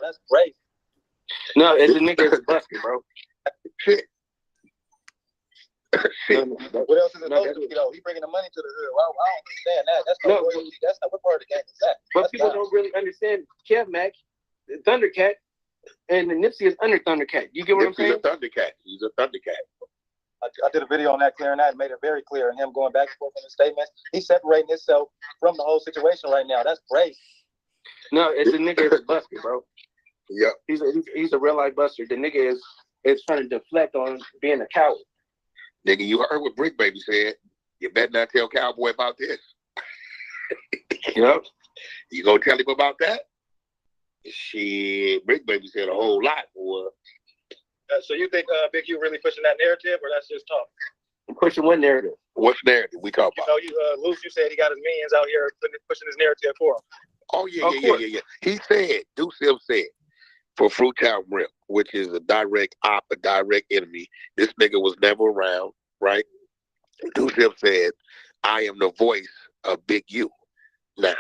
That's great. No, it's a nigga is busted, bro. Shit. What else is it supposed to do? He bringing the money to the hood. Well, I don't understand that. That's no royalty. That's not what part of the game is that. But people don't really understand Kev Mac, the Thundercat, and the Nipsey is under Thundercat. You get what I'm saying? He's a Thundercat. He's a Thundercat. I did a video on that, clearing that, and made it very clear. And him going back and forth in his statements, he's separating himself from the whole situation right now. That's great. No, it's a nigga is busted, bro. Yeah. He's a real life buster. The nigga is trying to deflect on being a coward. Nigga, you heard what Brick Baby said. You better not tell Cowboy about this. Yep. You gonna tell him about that? Shit, Brick Baby said a whole lot, boy. So you think bigU really pushing that narrative, or that's just talk? Pushing what narrative? What's narrative we talk about? Luce, you said he got his minions out here pushing his narrative for him. Oh, yeah. He said, Duse said, for Fruitown Rip, which is a direct op, a direct enemy, this nigga was never around, right? Duse said, I am the voice of bigU. Now,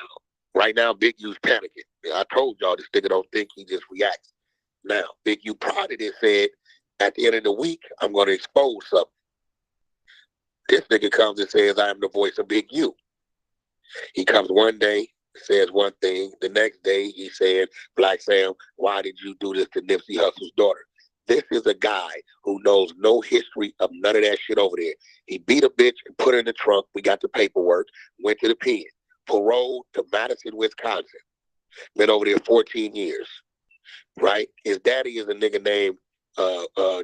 right now, bigU's panicking. I told y'all this nigga don't think, he just reacts. Now, bigU prodded it, said, at the end of the week, I'm going to expose something. This nigga comes and says, I am the voice of bigU. He comes one day, says one thing. The next day, he said, Black Sam, why did you do this to Nipsey Hussle's daughter? This is a guy who knows no history of none of that shit over there. He beat a bitch and put her in the trunk. We got the paperwork. Went to the pen. Paroled to Madison, Wisconsin. Been over there 14 years. Right? His daddy is a nigga named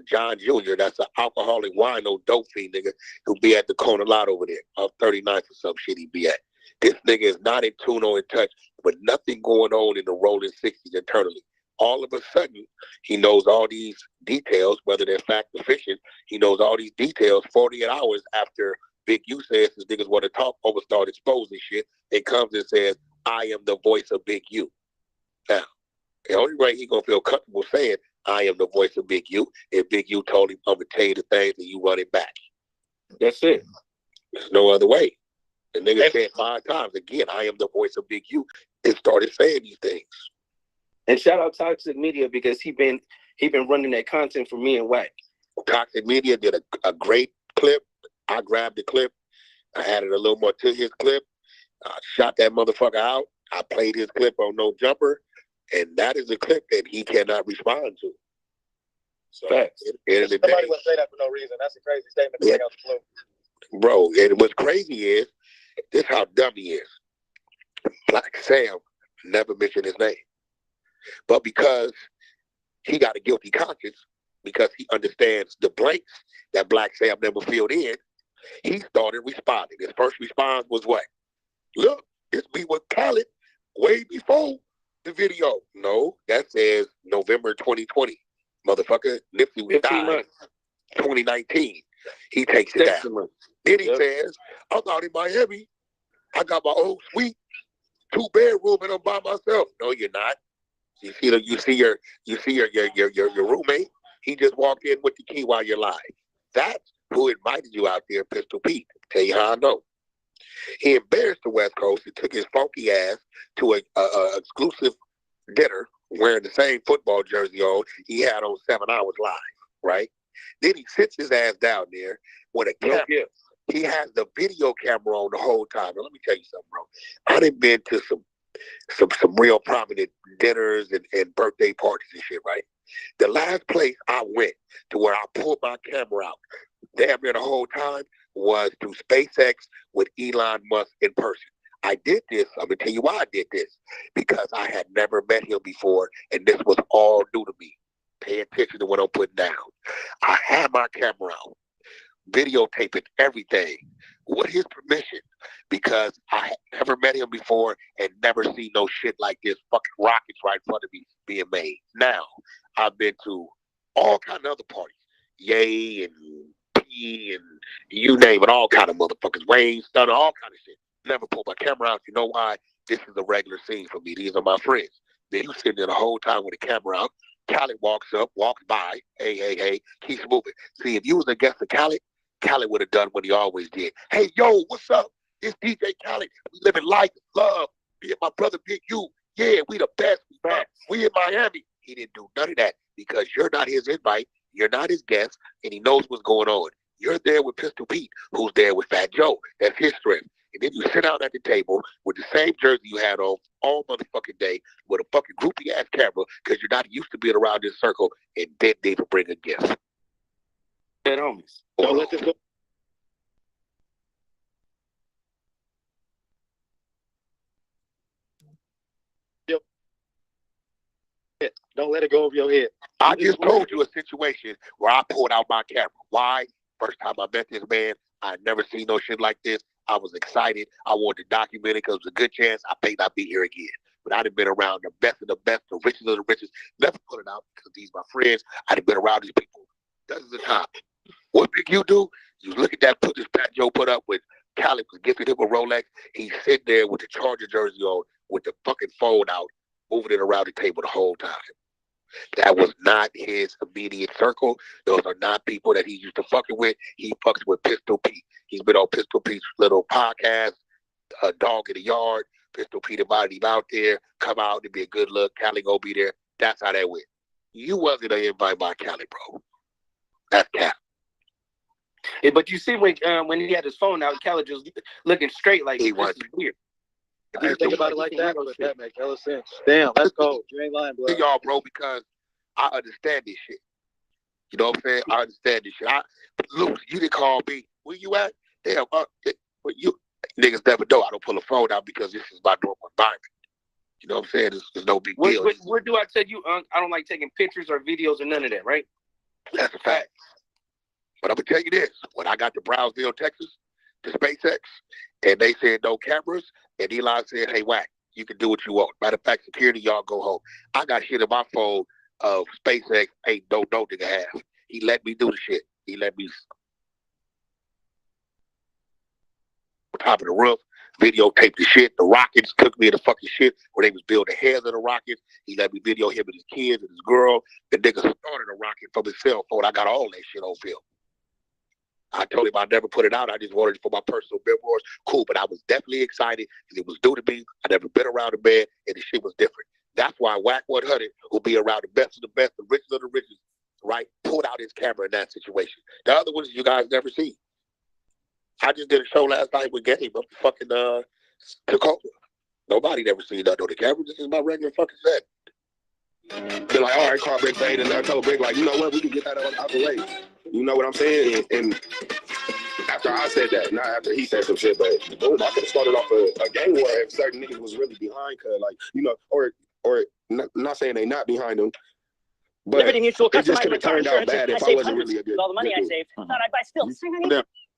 John Jr. That's an alcoholic wino dope fiend nigga who be at the corner lot over there off 39th or some shit he be at. This nigga is not in tune or in touch with nothing going on in the rolling 60s internally. All of a sudden, he knows all these details, whether they're fact or fiction. He knows all these details 48 hours after bigU says his niggas want to talk over, start exposing shit. It comes and says, I am the voice of bigU. Now, the only way he gonna feel comfortable saying, I am the voice of bigU, if bigU told him, I'm gonna tell you the things and you run it back. That's it. There's no other way. The nigga said 5 times, again, I am the voice of bigU, and started saying these things. And shout out Toxic Media because he been running that content for me and Wack. Toxic Media did a great clip. I grabbed the clip. I added a little more to his clip. I shot that motherfucker out. I played his clip on No Jumper. And that is a clip that he cannot respond to. So, facts. Somebody would say that for no reason. That's a crazy statement to take out the blue. Bro, and what's crazy is, this is how dumb he is. Black Sam never mentioned his name. But because he got a guilty conscience, because he understands the blanks that Black Sam never filled in, he started responding. His first response was what? Look, it's me with Khaled way before the video. No, that says November 2020. Motherfucker, Nipsey was died 2019. He takes it down. Then he says, I'm out in Miami. I got my own suite, 2-bedroom, and I'm by myself. No, you're not. You see your roommate. He just walked in with the key while you're lying. That's who invited you out there, Pistol Pete. Tell you how I know. He embarrassed the West Coast and took his funky ass to a exclusive dinner wearing the same football jersey on he had on 7 Hours Live, right? Then he sits his ass down there with a camera. He has the video camera on the whole time. Now, let me tell you something, bro. I done been to some real prominent dinners and birthday parties and shit, right? The last place I went to where I pulled my camera out damn near the whole time was to SpaceX with Elon Musk in person. I did this. I'm going to tell you why I did this. Because I had never met him before, and this was all new to me. Pay attention to what I'm putting down. I had my camera out, videotaping everything with his permission, because I had never met him before and never seen no shit like this. Fucking rockets right in front of me being made. Now, I've been to all kind of other parties. Ye and P and you name it, all kind of motherfuckers. Wayne, Stunner, all kind of shit. Never pull my camera out. You know why? This is a regular scene for me. These are my friends. Then you sitting there the whole time with the camera out. Khaled walks up, walks by. Hey, keeps moving. See, if you was a guest of Khaled would have done what he always did. Hey, yo, what's up? It's DJ Khaled. We living life, love. Me and my brother bigU. yeah, we the best. We in Miami. He didn't do none of that because you're not his invite. You're not his guest, and he knows what's going on. You're there with Pistol Pete, who's there with Fat Joe. That's his strength. And then you sit down at the table with the same jersey you had on all motherfucking day with a fucking groupie ass camera because you're not used to being around this circle and then they even bring a gift. Dead homies. Don't let this go. Don't let it go over your head. I just told you a situation where I pulled out my camera. Why? First time I met this man, I had never seen no shit like this. I was excited. I wanted to document it because it was a good chance I may not be here again. But I'd have been around the best of the best, the richest of the richest. Never put it out because these my friends. I'd have been around these people dozens of times. What bigU do? You look at that, put this Pat Joe put up with Khaled was gifted him a Rolex. He's sitting there with the Charger jersey on, with the fucking phone out, moving it around the table the whole time. That was not his immediate circle. Those are not people that he used to fucking with. He fucks with Pistol Pete. He's been on Pistol Pete's little podcast, A Dog in the Yard. Pistol Pete invited him out there. Come out, it'd be a good look. Cali gonna be there. That's how that went. You wasn't an invite by Cali, bro. That's cap. Yeah, but you see when he had his phone out, Cali just looking straight like He this was is weird. I didn't think about it like that, but that makes hella sense. Damn, that's cold. You ain't lying, bro. Y'all, bro, because I understand this shit. You know what I'm saying? I understand this shit. Luce, you didn't call me. Where you at? Damn, but you niggas never know. I don't pull a phone out because this is my normal environment. You know what I'm saying? There's no big deal. Where do I tell you, I don't like taking pictures or videos or none of that, right? That's a fact. But I'm gonna tell you this: when I got to Brownsville, Texas, to SpaceX, and they said no cameras, and Elon said, "Hey, Wack, you can do what you want." Matter of fact, security, y'all go home. I got shit in my phone of SpaceX ain't no nigga have. He let me do the shit. He let me top of the roof, videotape the shit. The rockets took me to fucking shit where they was building heads of the rockets. He let me video him and his kids and his girl. The nigga started a rocket from his cell phone. I got all that shit on film. I told him I'd never put it out. I just wanted it for my personal memoirs. Cool, but I was definitely excited because it was due to me. I never been around a man, and the shit was different. That's why wack100 will be around the best of the best, the richest of the richest, right? Pulled out his camera in that situation. The other ones you guys never see. I just did a show last night with Game up fucking Tacoma. Nobody never seen that on the camera. This is my regular fucking set. They're like, all right, car break fade, and I told Brick, like, you know what, we can get that out the way. You know what I'm saying? And after I said that, not after he said some shit, but boom, I could have started off a gang war if certain niggas was really behind, cause like, you know, or not saying they not behind them, but Liberty Mutual it just customized could have turned out bad if I wasn't really a good. With all the money I saved, I thought I'd buy stilts.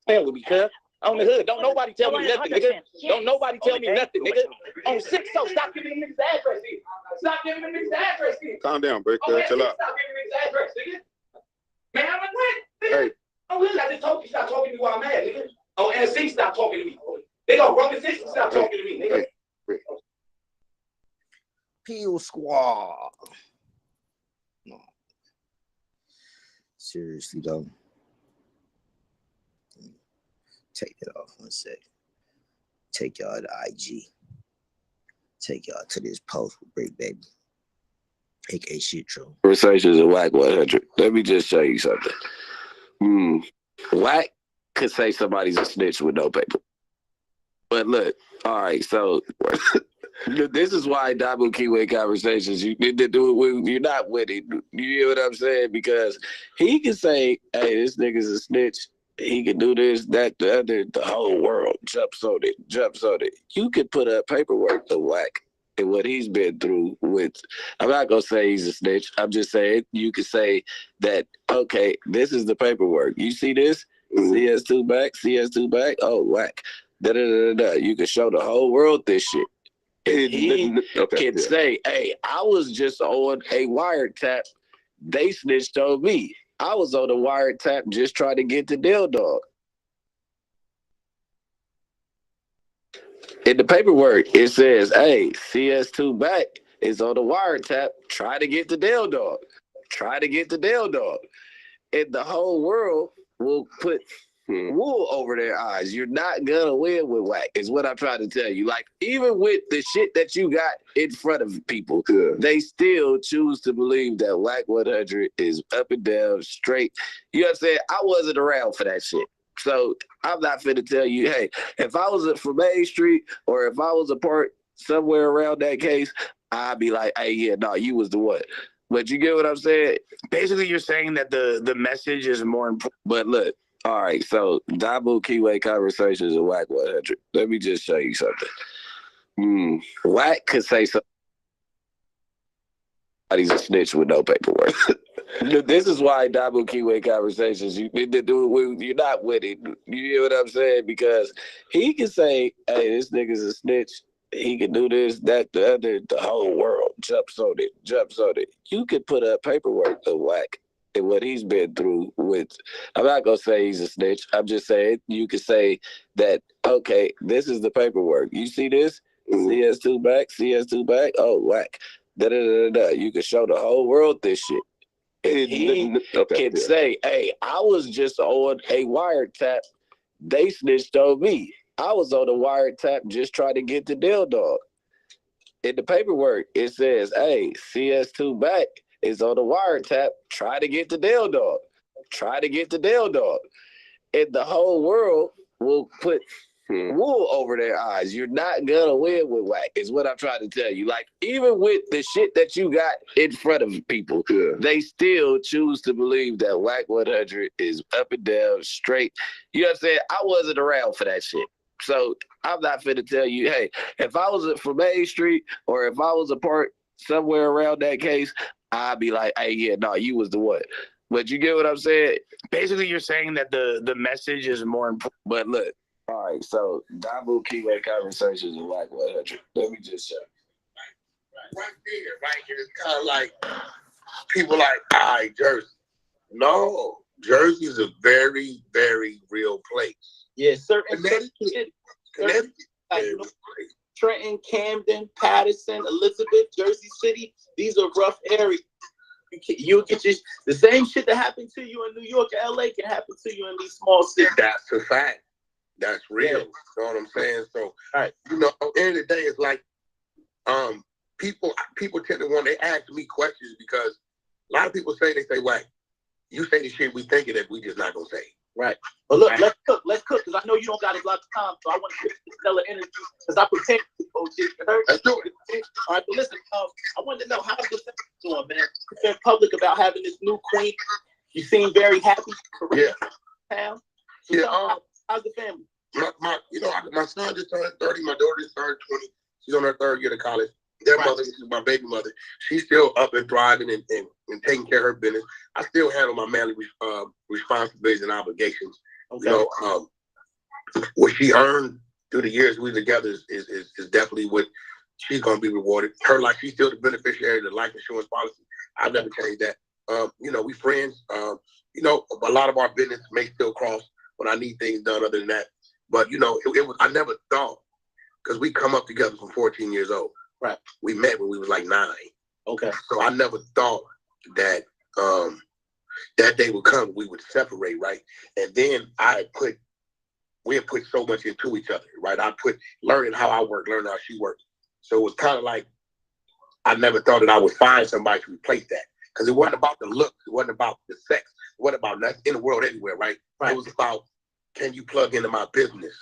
Stand with me, cuz. On the hood. Don't nobody tell me nothing, nigga. Don't nobody tell me nothing, nigga. On 6, so stop giving them niggas the address, nigga. Stop giving them niggas the address, nigga. Calm down, Brick. Oh, man, Chill out. stop giving them niggas the address, nigga. Man, I'm like, what? Nigga. Hey. Oh, look, I just told you stop talking to me while I'm mad, nigga. Oh, NC, stop talking to me. They gonna run the 6 and stop talking to me, nigga. Hey. Peel Squad. No. Seriously though. Take that off 1 sec. Take y'all to IG. Take y'all to this post with Break Baby. AK Shit True. Conversations of wack100. Let me just show you something. Wack could say somebody's a snitch with no paper. But look, all right, so this is why Dabu Kiwi conversations, you need to do it when you're not with it. You hear what I'm saying? Because he can say, hey, this nigga's a snitch. He can do this, that, the other. The whole world jumps on it. You could put up paperwork to Wack and what he's been through with. I'm not going to say he's a snitch. I'm just saying you could say that, okay, this is the paperwork. You see this? CS2 back. Oh, Wack. Da-da-da-da-da. You can show the whole world this shit. And he can say, hey, I was just on a wiretap. They snitched on me. I was on a wiretap just trying to get the Dill Dog. In the paperwork, it says, hey, CS2 back is on the wiretap. Try to get the Dill Dog. And the whole world will put wool over their eyes. You're not gonna win with Wack, is what I'm trying to tell you. Like, even with the shit that you got in front of people, they still choose to believe that wack100 is up and down, straight. You know what I'm saying? I wasn't around for that shit. So I'm not finna tell you, hey, if I was from Main Street or if I was a part somewhere around that case, I'd be like, hey, yeah, no, you was the one. But you get what I'm saying? Basically, you're saying that the message is more important. But look, all right, so Dabu Keyway Conversations and wack100. Let me just show you something. Wack could say something. He's a snitch with no paperwork. This is why Dabu Keyway Conversations, you're not with it. You hear what I'm saying? Because he can say, hey, this nigga's a snitch. He can do this, that, the other. The whole world jumps on it. You could put up paperwork of Wack and what he's been through with. I'm not gonna say he's a snitch. I'm just saying you could say that. Okay, this is the paperwork. You see this? CS2 back. Oh, Wack. You can show the whole world this shit. He can say, hey, I was just on a wiretap. They snitched on me. I was on a wiretap just trying to get the deal dog. In the paperwork, it says, hey, CS2 back is on the wiretap. Try to get the deal dog. And the whole world will put wool over their eyes. You're not gonna win with Wack, is what I'm trying to tell you. Like, even with the shit that you got in front of people, they still choose to believe that wack100 is up and down, straight. You know what I'm saying? I wasn't around for that shit. So I'm not finna tell you, hey, if I was from Main Street or if I was a part somewhere around that case, I'd be like, hey, yeah, no, you was the one. But you get what I'm saying? Basically, you're saying that the message is more important. But look, all right, so Dabu Keyway Conversations and wack100. Let me just show you. Right there, right here. It's kind of like people like, all right, Jersey. No, Jersey is a very, very real place. Yeah, certain Connecticut, like, Trenton, Camden, Patterson, Elizabeth, Jersey City. These are rough areas. You get the same shit that happened to you in New York or LA can happen to you in these small cities. That's a fact. That's real. You know what I'm saying? So, all right, you know, at the end of the day, it's like, people tend to want to ask me questions because a lot of people say, Wack, you say the shit we thinking that we just not gonna say. Right. But look, let's cook, because I know you don't got a lot of time, so I want to get this stellar interview because I pretend to go shit. Let's do it. All right, but listen, I wanted to know how's the family doing, man? You've been public about having this new queen. You seem very happy. Yeah. Town. So yeah. How's the family? My son just turned 30. My daughter just turned 20. She's on her third year of college. Their mother, my baby mother, she's still up and thriving and taking care of her business. I still handle my manly responsibilities and obligations. Okay. You know, what she earned through the years we were together is definitely what she's gonna be rewarded. Her life, she's still the beneficiary of the life insurance policy. I've never changed that. You know, we friends. You know, a lot of our business may still cross when I need things done other than that. But you know, it was, I never thought, because we come up together from 14 years old. Right. We met when we was like 9. Okay. So I never thought that that day would come, we would separate, right? And then we had put so much into each other, right? I put learning how I work, learning how she works. So it was kind of like I never thought that I would find somebody to replace that. Because it wasn't about the look, it wasn't about the sex, it wasn't about nothing in the world anywhere, right? It was about, can you plug into my business?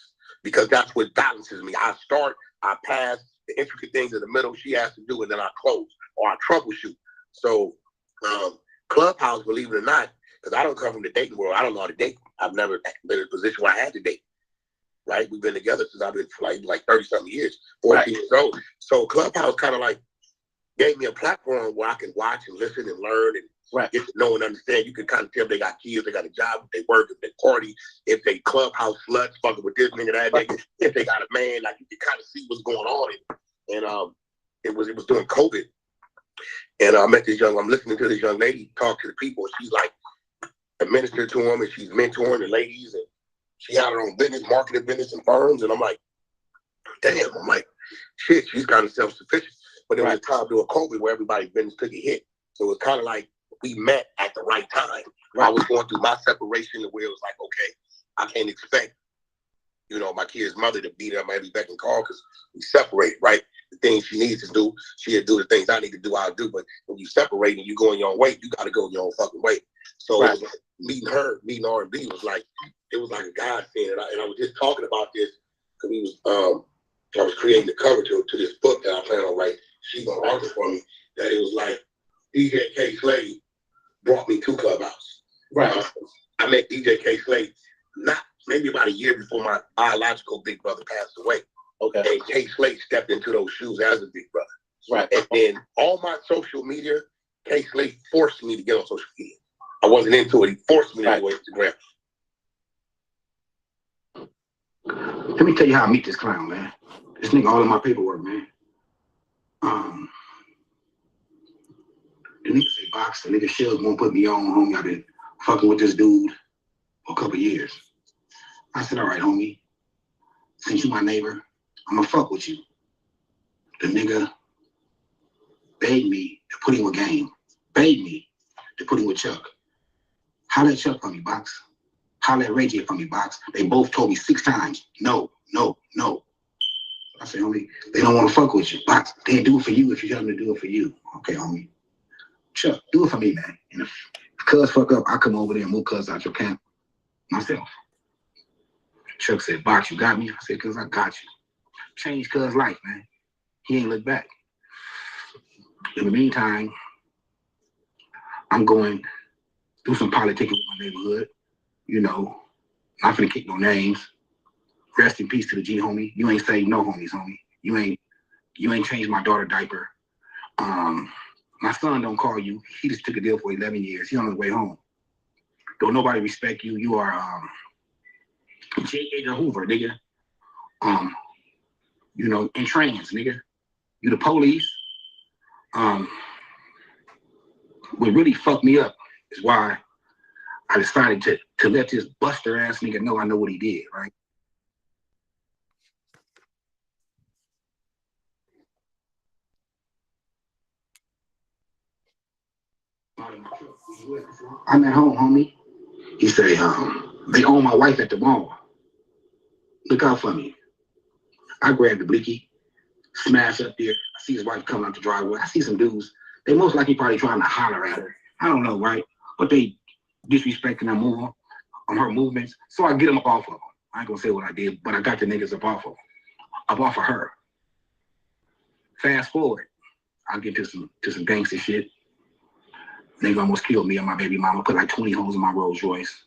Because that's what balances me. I start, I pass, the intricate things in the middle she has to do, and then I close or I troubleshoot. So Clubhouse, believe it or not, because I don't come from the dating world, I don't know how to date. I've never been in a position where I had to date. Right? We've been together since I've been for like 30-something years, 14 years old. So Clubhouse kind of like gave me a platform where I can watch and listen and learn and get to know and understand. You can kind of tell if they got kids, they got a job, if they work, if they party, if they Clubhouse sluts, fucking with this nigga, that nigga, if they got a man, like you can kind of see what's going on. And it was during COVID. And I met I'm listening to this young lady talk to the people, and she's like a minister to them, and she's mentoring the ladies, and she had her own business, marketing business and firms. And I'm like, damn, shit, she's kind of self-sufficient. But it was a time during COVID where everybody's business took a hit. So it was kind of like we met at the right time. I was going through my separation, where it was like, okay, I can't expect, you know, my kid's mother to be there at my every beck and call because we separate, right? The things she needs to do, she'll do. The things I need to do, I'll do. But when you separate and you go in your own way, you got to go your own fucking way. So it was like, meeting R&B was like, it was like a godsend. And I was just talking about this because we was, I was creating the cover to this book that I plan on writing. She's going to write it for me. That it was like DJ K. Slade brought me to Clubhouse. Right. I met DJ K. Slade not maybe about a year before my biological big brother passed away. Okay. And K. Slade stepped into those shoes as a big brother. Right. And then all my social media, K. Slade forced me to get on social media. I wasn't into it. He forced me to go Instagram. Let me tell you how I meet this clown, man. This nigga all in my paperwork, man. The nigga say box, the nigga Shug won't put me on, homie. I've been fucking with this dude for a couple years. I said, all right, homie. Since you my neighbor, I'm gonna fuck with you. The nigga begged me to put him with game. Begged me to put him with Chuck. Holla at Chuck for me, box. Holla at Ray J for me, box. They both told me 6 times, no, no, no. I said, homie, they don't want to fuck with you. Box, they do it for you if you tell them to do it for you. Okay, homie. Chuck, do it for me, man. And if cuz fuck up, I come over there and move cuz out your camp myself. Chuck said, box, you got me? I said, cuz I got you. Changed cuz life, man. He ain't looked back. In the meantime, I'm going through some politicking with my neighborhood. You know, I'm finna kick no names. Rest in peace to the G homie. You ain't saved no homies, homie. You ain't changed my daughter diaper. My son don't call you. He just took a deal for 11 years. He on his way home. Don't nobody respect you. You are J. Edgar Hoover, nigga. You know, in trans, nigga. You the police. What really fucked me up is why I decided to let this buster ass nigga know I know what he did, right? I'm at home, homie. He say, they own my wife at the mall. Look out for me. I grab the blicky, smash up there. I see his wife coming out the driveway. I see some dudes. They most likely probably trying to holler at her. I don't know, right? But they disrespecting her move on her movements. So I get them up off of them. I ain't gonna say what I did, but I got the niggas up off of her. Fast forward, I get to some gangster shit. Nigga almost killed me and my baby mama, put like 20 holes in my Rolls Royce.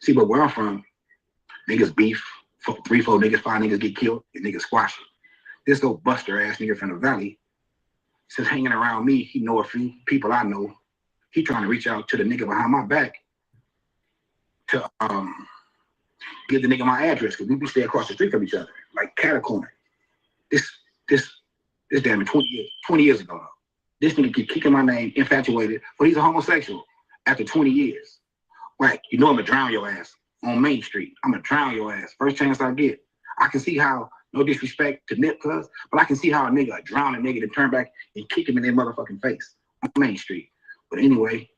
See, but where I'm from, niggas beef, 3, 4 niggas, 5 niggas get killed, and niggas squash it. This little buster ass nigga from the valley, since hanging around me, he know a few people I know. He trying to reach out to the nigga behind my back to give the nigga my address, because we stay across the street from each other, like catacomb. This damn near 20 years ago, though. This nigga keep kicking my name, infatuated, but he's a homosexual after 20 years. Like, you know I'm gonna drown your ass on Main Street. I'm gonna drown your ass. First chance I get. I can see how, no disrespect to Nip cuz, but I can see how a nigga drown a nigga to turn back and kick him in their motherfucking face on Main Street. But anyway,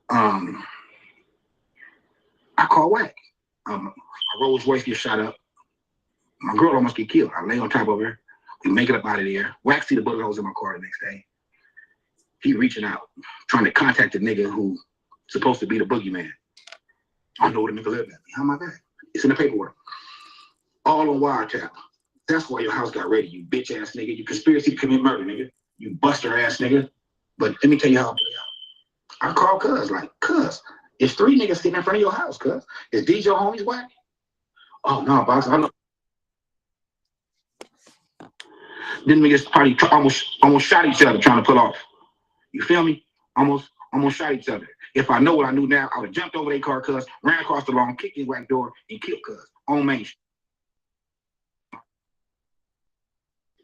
I call Wack. My Rolls Royce gets shot up. My girl almost get killed. I lay on top of her. We make it up out of there. Wack see the bullet holes in my car the next day. He reaching out, trying to contact the nigga who supposed to be the boogeyman. I know where the nigga live at. How am I back? It's in the paperwork. All on wiretap. That's why your house got ready, you bitch ass nigga. You conspiracy to commit murder, nigga. You buster ass nigga. But let me tell you how I play out. I call cuz, like, cuz, it's 3 niggas sitting in front of your house, cuz. Is these your homies, Wack? Oh, no, boss, I know. Then niggas probably almost shot each other trying to pull off. You feel me? Almost shot each other. If I know what I knew now, I would have jumped over their car, cuz, ran across the lawn, kicked his Wack door, and killed cuz on Main Street.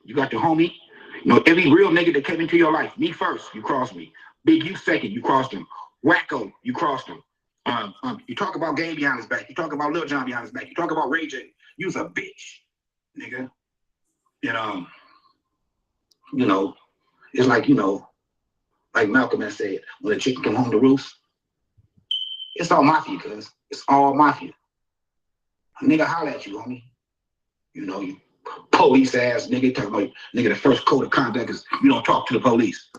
You got the homie. You know, every real nigga that came into your life, me first, you crossed me. bigU second, you crossed him. Wacko, you crossed him. You talk about Game behind his back. You talk about Lil Jon behind his back. You talk about Ray J. You's a bitch, nigga. And you know, it's like, you know, like Malcolm has said, when a chicken come home to roost, It's all mafia, cuz. It's all mafia. A nigga holler at you, homie. You know, you police ass nigga talking about nigga the first code of conduct is you don't talk to the police.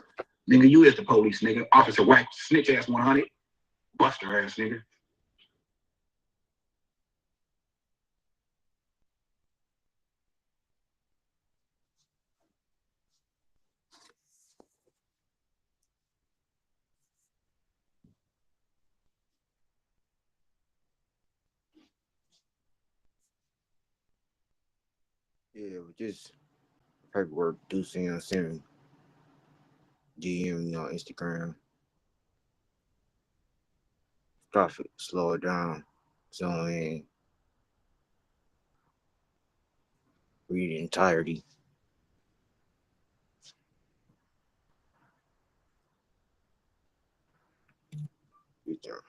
Nigga, you is the police, nigga. Officer Wack, snitch ass 100, buster ass nigga. Yeah, with this paperwork, Duse, you know what I'm saying? DM me on Instagram. Stop it, slow it down, zone in, read the entirety. Get there.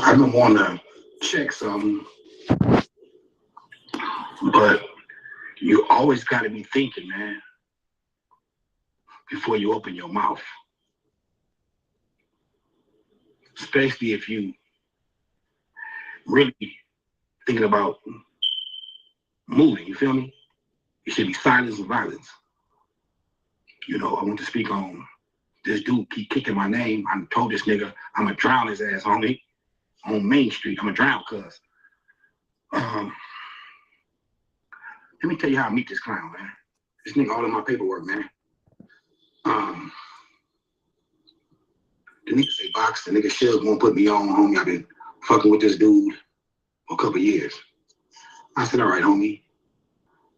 I've been wanting to check something, but you always got to be thinking, man, before you open your mouth. Especially if you really thinking about moving, you feel me? It should be silence and violence. You know, I want to speak on this dude keep kicking my name. I told this nigga I'ma drown his ass, homie, on Main Street. I'ma drown, cuz. Let me tell you how I meet this clown, man. This nigga all in my paperwork, man. nigga say box, the nigga Suge won't put me on, homie. I've been fucking with this dude for a couple years. I said, all right, homie.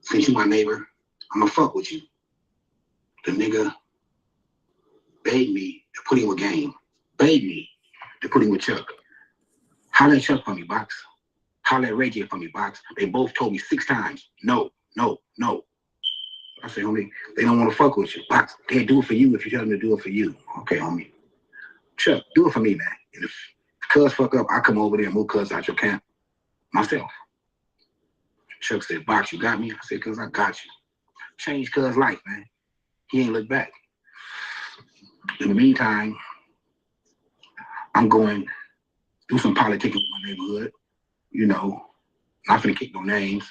Since you my neighbor, I'm gonna fuck with you. The nigga begged me to put him with game. Begged me to put him with Chuck. Holla at Chuck for me, box. Holla at Ray J for me, box. They both told me 6 times, no, no, no. I said, homie, they don't want to fuck with you. Box, they do it for you if you tell them to do it for you. Okay, homie. Chuck, do it for me, man. And if cuz fuck up, I come over there and move cuz out your camp myself. Chuck said, box, you got me? I said, cuz I got you. Changed cuz life, man. He ain't look back. In the meantime, I'm going do some politicking with my neighborhood. You know, not finna kick no names.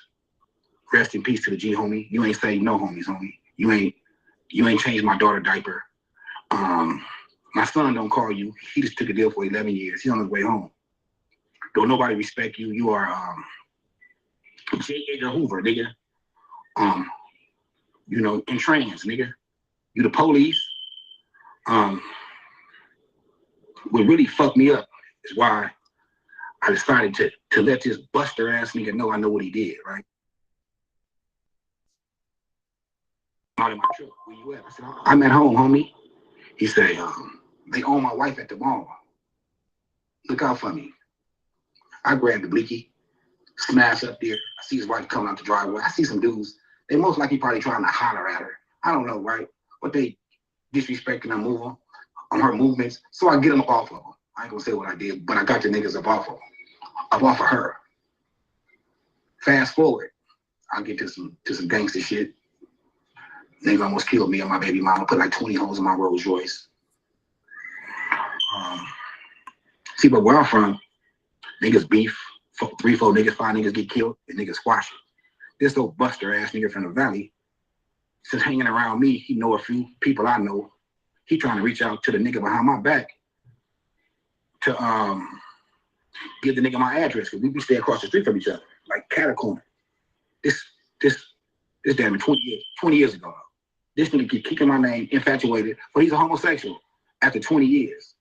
Rest in peace to the G, homie. You ain't saved no homies, homie. You ain't changed my daughter diaper. My son don't call you. He just took a deal for 11 years. He's on his way home. Don't nobody respect you. You are J. Edgar Hoover, nigga. You know, in trans, nigga. You the police. What really fucked me up is why I decided to let this buster ass nigga know I know what he did, right? Out of my truck, where you at? I said, I'm at home, homie. He said, they own my wife at the mall. Look out for me. I grabbed the blicky, smashed up there. I see his wife coming out the driveway. I see some dudes. They most likely probably trying to holler at her. I don't know, right? But they disrespecting her moving on her movements. So I get them off of them. I ain't gonna say what I did, but I got the niggas up off of her. Fast forward, I get to some gangster shit. Nigga almost killed me and my baby mama. Put like 20 holes in my Rolls Royce. See, but where I'm from, niggas beef. 3, 4 niggas, 5 niggas get killed, and niggas squash it. This little buster ass nigga from the valley, since hanging around me, he know a few people I know. He trying to reach out to the nigga behind my back to give the nigga my address, because we stay across the street from each other, like catacomb. This damn it, 20 years ago. This nigga keep kicking my name, infatuated, but he's a homosexual after 20 years.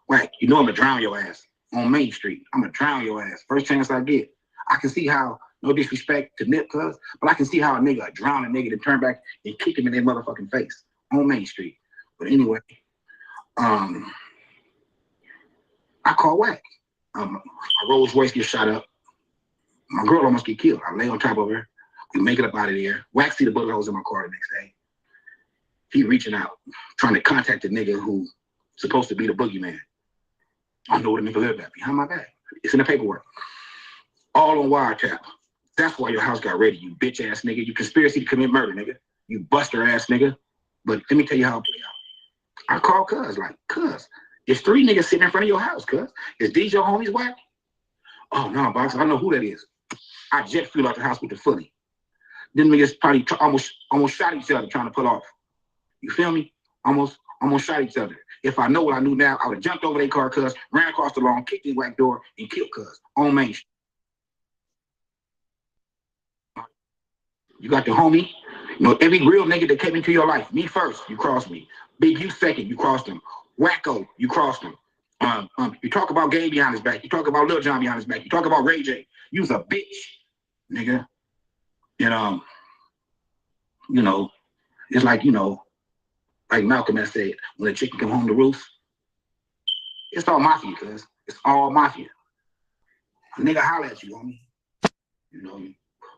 Right, you know I'm gonna drown your ass on Main Street. I'm gonna drown your ass. First chance I get. I can see how, no disrespect to Nip cuz, but I can see how a nigga drown a nigga to turn back and kick him in their motherfucking face on Main Street. But anyway, I call Wack. My Rolls Royce gets shot up. My girl almost get killed. I lay on top of her. We make it up out of there. Wack see the bullet holes in my car the next day. He reaching out, trying to contact the nigga who supposed to be the boogeyman. I know where the nigga live at, behind my back. It's in the paperwork. All on wiretap. That's why your house got ready, you bitch ass nigga. You conspiracy to commit murder, nigga. You buster ass nigga. But let me tell you how it play out. I call cuz, like, cuz, there's 3 niggas sitting in front of your house, cuz. Is these your homies, Wack? Oh, no, box, I know who that is. I jet flew out the house with the fully. Them niggas probably almost shot each other trying to pull off. You feel me? Almost shot each other. If I know what I knew now, I would have jumped over their car, cuz, ran across the lawn, kicked the Wack door, and killed cuz on Main Street. You got the homie. You know, every real nigga that came into your life, me first, you crossed me. bigU second, you crossed him. Wacko, you crossed him. You talk about Game behind his back. You talk about Lil John behind his back. You talk about Ray J. You was a bitch, nigga. And you know, it's like, you know, like Malcolm has said, when a chicken come home to roost, it's all mafia, cuz. It's all mafia. A nigga holler at you, homie. You know,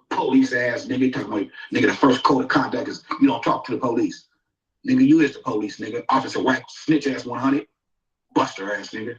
police ass nigga, talking about nigga, the first code of conduct is you don't talk to the police. Nigga, you is the police, nigga. Officer Wack, snitch ass 100, buster ass nigga.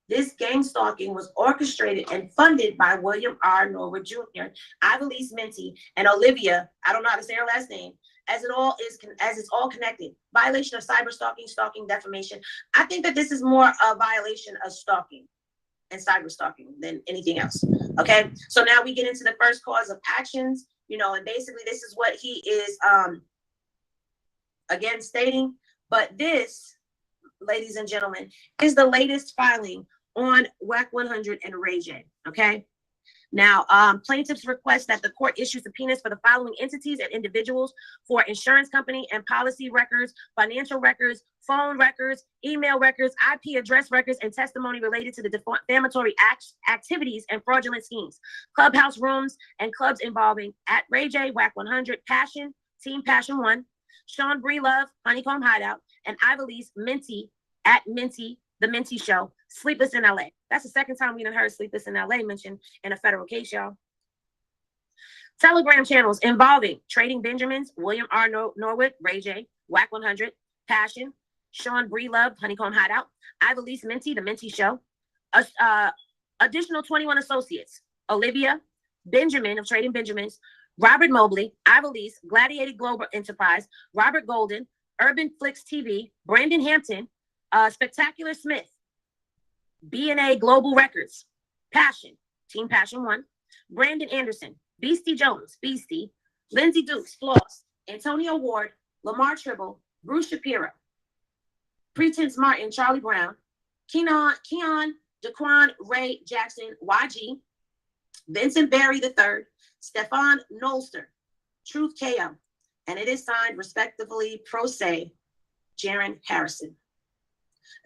This gang stalking was orchestrated and funded by William R. Norwood Jr., Ivelisse Minty, and Olivia, I don't know how to say her last name, as it's all connected. Violation of cyber stalking, stalking, defamation. I think that this is more a violation of stalking and cyber stalking than anything else. Okay, so now we get into the first cause of actions, you know, and basically this is what he is again stating. But this, ladies and gentlemen, is the latest filing on wack100 and Ray J. Okay. Now, plaintiffs request that the court issue subpoenas for the following entities and individuals for insurance company and policy records, financial records, phone records, email records, IP address records, and testimony related to the defamatory activities and fraudulent schemes, clubhouse rooms, and clubs involving at Ray J, wack100, Passion, Team Passion 1, Sean Breelove, Honeycomb Hideout, and Ivelisse Minty at Minty, The Minty Show, Sleepless in LA. That's the second time we done heard Sleepless in LA mentioned in a federal case, y'all. Telegram channels involving Trading Benjamins, William R. Norwood, Ray J, wack100, Passion, Sean Breelove, Honeycomb Hideout, Ivelisse Minty, The Minty Show, additional 21 associates, Olivia, Benjamin of Trading Benjamins, Robert Mobley, Ivelisse, Gladiator Global Enterprise, Robert Golden, Urban Flix TV, Brandon Hampton, Spectacular Smith, B&A Global Records, Passion, Team Passion 1, Brandon Anderson, Beastie Jones, Beastie, Lindsay Dukes, Floss, Antonio Ward, Lamar Tribble, Bruce Shapiro, Pretense Martin, Charlie Brown, Keon, Daquan Ray Jackson, YG, Vincent Barry III, Stefan Nolster, Truth KO, and it is signed respectively pro se, Jaron Harrison.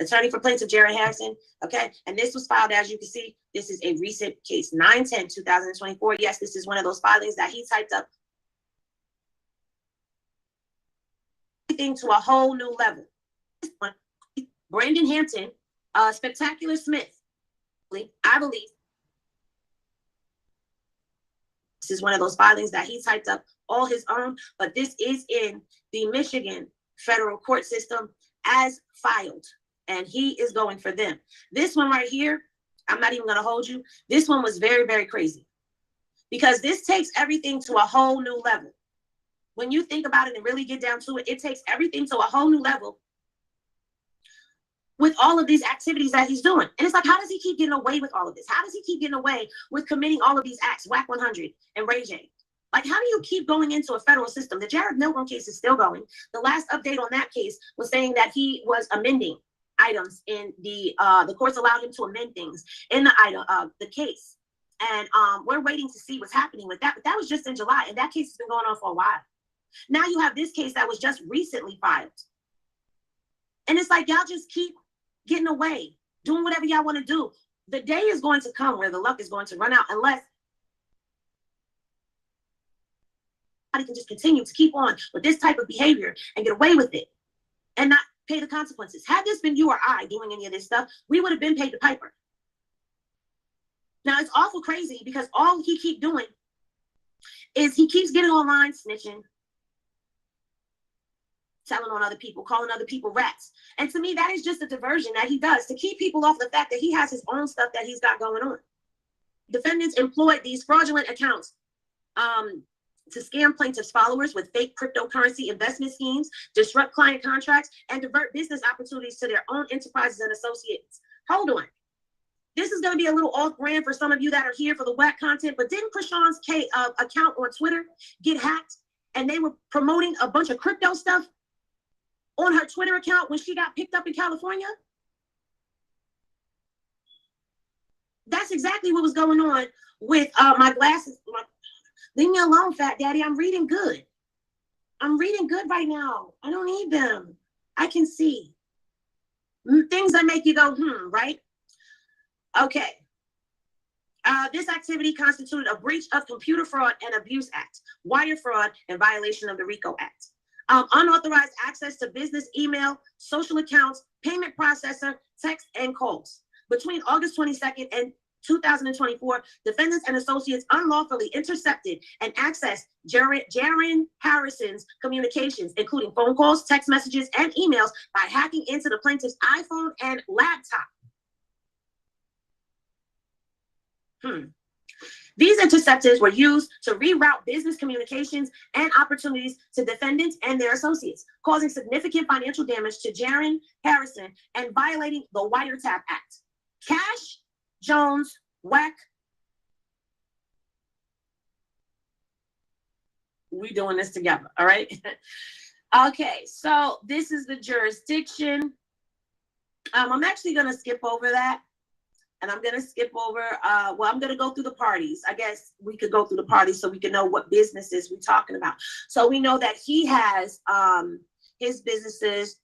Attorney for plaintiff Jaron Harrison, okay? And this was filed, as you can see, this is a recent case, 9/10/2024. Yes, this is one of those filings that he typed up. Everything to a whole new level. This one, Brandon Hampton, Spectacular Smith, I believe. This is one of those filings that he typed up all his own, but this is in the Michigan federal court system as filed, and he is going for them. This one right here, I'm not even going to hold you. This one was very, very crazy because this takes everything to a whole new level. When you think about it and really get down to it, it takes everything to a whole new level with all of these activities that he's doing. And it's like, how does he keep getting away with all of this? How does he keep getting away with committing all of these acts, wack100 and Ray J? Like, how do you keep going into a federal system? The Jared Milgram case is still going. The last update on that case was saying that he was amending items in the courts allowed him to amend things in the item the case. And we're waiting to see what's happening with that. But that was just in July, and that case has been going on for a while. Now you have this case that was just recently filed. And it's like, y'all just keep getting away, doing whatever y'all want to do. The day is going to come where the luck is going to run out unless somebody can just continue to keep on with this type of behavior and get away with it and not pay the consequences. Had this been you or I doing any of this stuff, we would have been paid the piper. Now, it's awful crazy because all he keeps doing is he keeps getting online, snitching, telling on other people, calling other people rats. And to me, that is just a diversion that he does to keep people off the fact that he has his own stuff that he's got going on. Defendants employed these fraudulent accounts to scam plaintiffs' followers with fake cryptocurrency investment schemes, disrupt client contracts, and divert business opportunities to their own enterprises and associates. Hold on. This is going to be a little off-brand for some of you that are here for the whack content, but didn't Krishan's account on Twitter get hacked and they were promoting a bunch of crypto stuff on her Twitter account when she got picked up in California? That's exactly what was going on with my glasses. Leave me alone, Fat Daddy. I'm reading good. I'm reading good right now. I don't need them. I can see. Things that make you go, right? Okay. This activity constituted a breach of Computer Fraud and Abuse Act, wire fraud, and violation of the RICO Act. Unauthorized access to business email, social accounts, payment processor, text, and calls. Between August 22nd and 2024, defendants and associates unlawfully intercepted and accessed Jaron Harrison's communications, including phone calls, text messages, and emails by hacking into the plaintiff's iPhone and laptop. These interceptors were used to reroute business communications and opportunities to defendants and their associates, causing significant financial damage to Jaron Harrison and violating the Wiretap Act. Cash, Jones, Wack. We doing this together, all right? Okay, so this is the jurisdiction. I'm actually going to skip over that. And I'm going to skip over, I'm going to go through the parties. I guess we could go through the parties so we can know what businesses we're talking about. So we know that he has his businesses,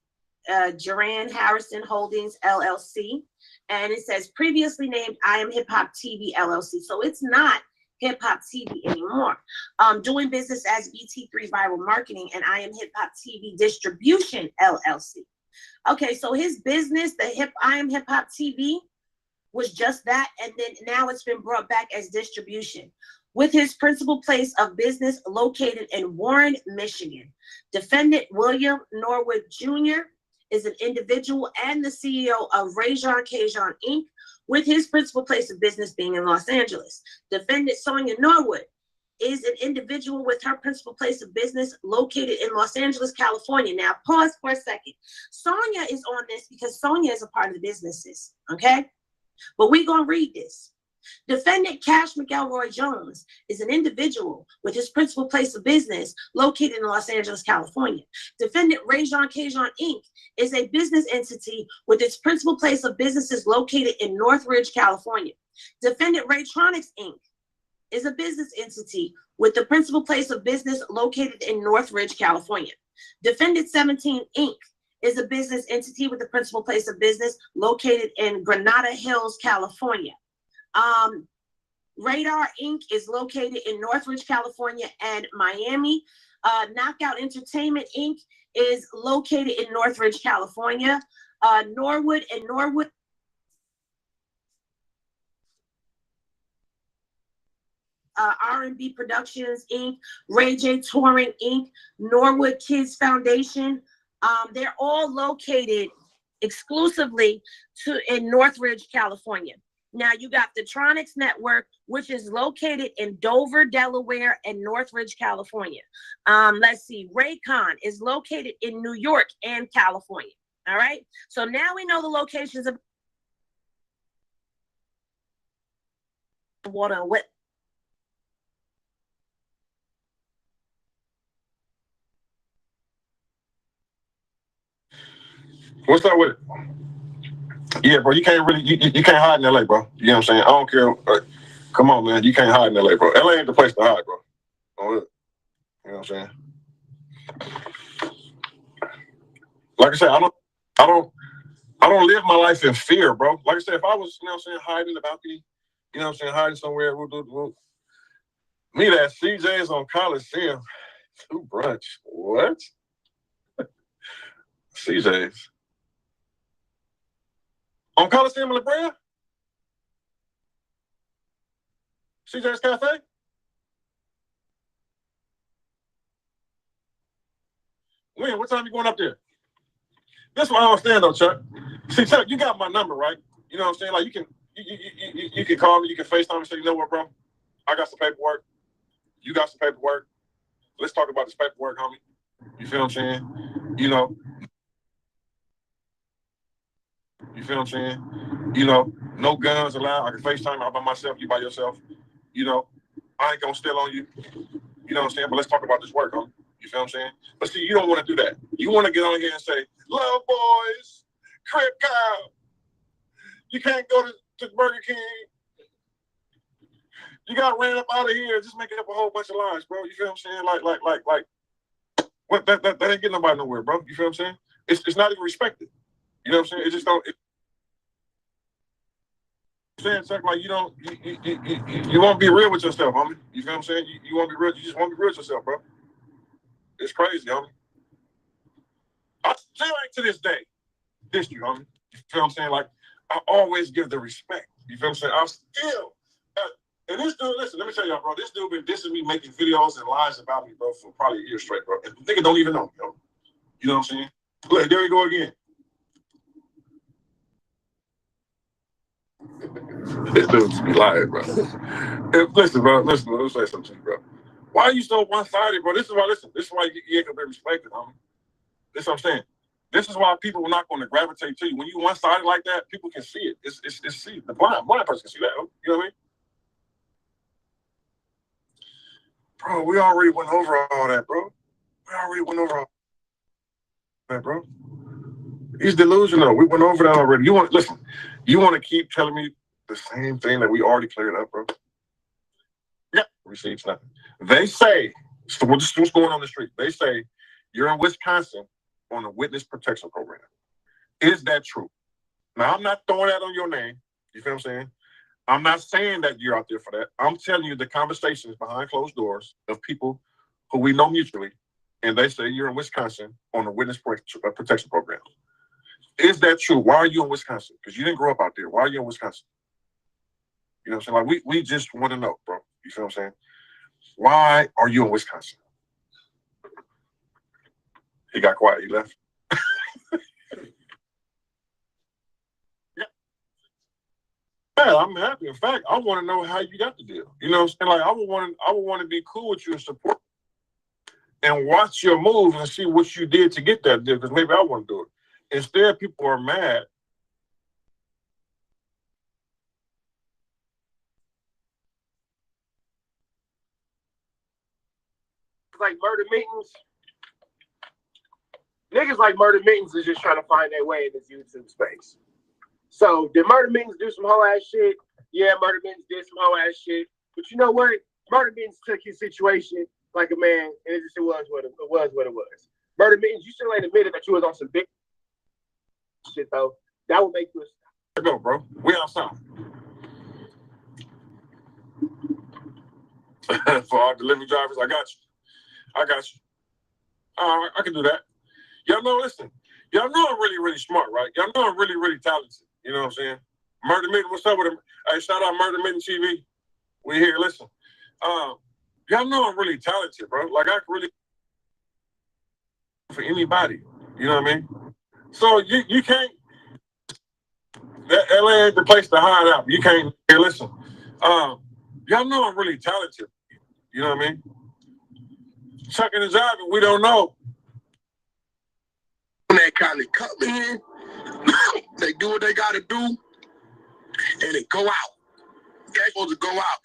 Jaron Harrison Holdings, LLC. And it says previously named I Am Hip Hop TV, LLC. So it's not Hip Hop TV anymore. Doing business as BT3 Viral Marketing and I Am Hip Hop TV Distribution, LLC. Okay, so his business, I Am Hip Hop TV, was just that, and then now it's been brought back as distribution. With his principal place of business located in Warren, Michigan. Defendant William Norwood Jr. is an individual and the CEO of Rajon Kajon Inc., with his principal place of business being in Los Angeles. Defendant Sonia Norwood is an individual with her principal place of business located in Los Angeles, California. Now, pause for a second. Sonia is on this because Sonia is a part of the businesses, okay? But we're going to read this. Defendant Cash McElroy Jones is an individual with his principal place of business located in Los Angeles, California. Defendant Rajon Kajon Inc. is a business entity with its principal place of businesses located in Northridge, California. Defendant Raytronics Inc. is a business entity with the principal place of business located in Northridge, California. Defendant 17 Inc. is a business entity with the principal place of business located in Granada Hills, California. Radar Inc. is located in Northridge, California and Miami. Knockout Entertainment Inc. is located in Northridge, California. Norwood and Norwood. R&B Productions Inc., Ray J Touring Inc., Norwood Kids Foundation. They're all located exclusively in Northridge, California. Now you got the Tronics Network, which is located in Dover, Delaware, and Northridge, California. Let's see, Raycon is located in New York and California. All right. So now we know the locations of water and what. What's up with it? Yeah, bro, you can't really, you can't hide in LA, bro. You know what I'm saying? I don't care. Come on, man. You can't hide in LA, bro. LA ain't the place to hide, bro. You know what I'm saying? Like I said, I don't live my life in fear, bro. Like I said, if I was, you know what I'm saying, hiding in the balcony, you know what I'm saying, hiding somewhere, we'll meet at CJ's on Coliseum. To brunch. What? CJ's. On Coliseum in La Brea? CJ's Cafe? When? What time you going up there? That's what I understand though, Chuck. See, Chuck, you got my number, right? You know what I'm saying? Like you can call me, you can FaceTime and say, you know what, bro? I got some paperwork. You got some paperwork. Let's talk about this paperwork, homie. You feel what I'm saying? You know. You feel what I'm saying? You know, no guns allowed. I can FaceTime all by myself, you by yourself. You know, I ain't gonna steal on you. You know what I'm saying? But let's talk about this work, homie. You feel what I'm saying? But see, you don't want to do that. You want to get on here and say, love boys, crib cow. You can't go to Burger King. You got ran up out of here, just making up a whole bunch of lies, bro. You feel what I'm saying? Like, what that ain't getting nobody nowhere, bro. You feel what I'm saying? It's not even respected. You know what I'm saying? It just don't. Saying something like you won't be real with yourself, homie. You feel what I'm saying? You won't be real. You just won't be real with yourself, bro. It's crazy, homie. I still ain't to this day diss you, homie. You feel what I'm saying? Like I always give the respect. You feel what I'm saying? I'm still. And this dude, listen, let me tell y'all, bro. This dude been dissing me, making videos and lies about me, bro, for probably a year straight, bro. And the nigga don't even know me, yo. You know what I'm saying? Look, there you go again. This dude just be lying, bro. Listen, bro. Listen, let me say something to you, bro. Why are you so one-sided, bro? This is why. Listen, this is why you ain't gonna be respected, homie. This is what I'm saying. This is why people are not going to gravitate to you. When you one-sided like that, people can see it. It's see the blind person can see that. You know what I mean? Bro, we already went over all that, bro. We already went over all that, bro. He's delusional. We went over that already. You want listen? You want to keep telling me the same thing that we already cleared up, bro? Yep. Receipts nothing. They say, so what's going on the street? They say you're in Wisconsin on a witness protection program. Is that true? Now, I'm not throwing that on your name. You feel what I'm saying? I'm not saying that you're out there for that. I'm telling you the conversations behind closed doors of people who we know mutually, and they say you're in Wisconsin on a witness protection program. Is that true? Why are you in Wisconsin? Because you didn't grow up out there. Why are you in Wisconsin? You know what I'm saying? Like, we just want to know, bro. You feel what I'm saying? Why are you in Wisconsin? He got quiet. He left. Yeah, I'm happy. In fact, I want to know how you got the deal. You know what I'm saying? Like, I would want to be cool with you and support and watch your moves and see what you did to get that deal, because maybe I want to do it. Instead, people are mad. Like murder meetings. Niggas like murder meetings is just trying to find their way in this YouTube space. So did murder meetings do some whole ass shit? Yeah, murder meetings did some whole ass shit. But you know what? Murder meetings took his situation like a man, and it was what it was. Murder meetings, you still ain't admitted that you was on some big shit though. That would make you a go, bro. We outside. For our delivery drivers, I got you. I can do that. Y'all know, listen. Y'all know I'm really, really smart, right? Y'all know I'm really, really talented. You know what I'm saying? Murder Mitten, what's up with him? Hey, shout out Murder Mitten TV. We here, listen. Y'all know I'm really talented, bro. Like, I can really for anybody. You know what I mean? So you can't, that LA ain't the place to hide out. You can't, here, listen. Y'all know I'm really talented. You know what I mean? Chucking the job and we don't know. When that kind of come in, they do what they gotta do, and they go out. They're supposed to go out.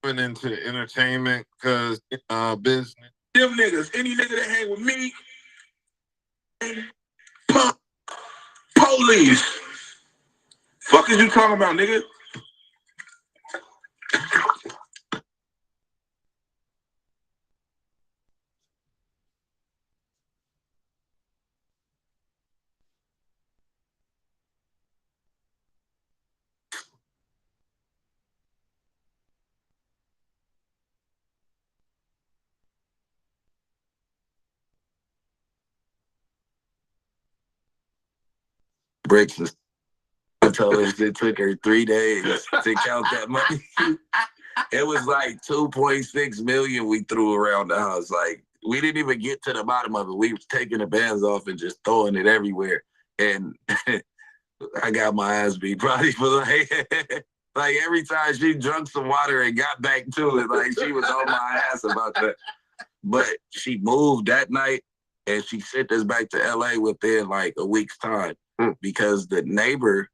Went into entertainment because business. Them niggas, any nigga that hang with me, police. Fuck is you talking about, nigga? Bricks told us it took her 3 days to count that money. It was like 2.6 million we threw around the house. Like, we didn't even get to the bottom of it. We was taking the bands off and just throwing it everywhere. And I got my ass beat probably for like every time she drank some water and got back to it, like she was on my ass about that. But she moved that night and she sent us back to LA within like a week's time because the neighbor,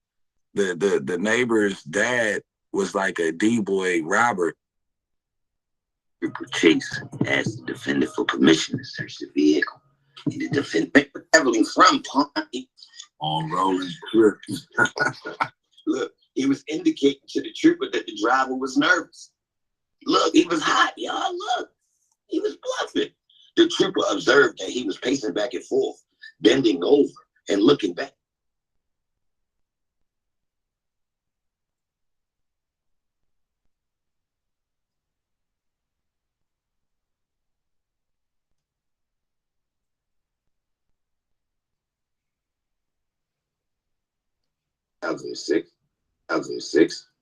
the neighbor's dad was like a D-boy robber. Chase asked the defendant for permission to search the vehicle. And the defendant traveling from on rolling trips. Look, he was indicating to the trooper that the driver was nervous. Look, he was hot, y'all. Look, he was bluffing. The trooper observed that he was pacing back and forth, bending over and looking back.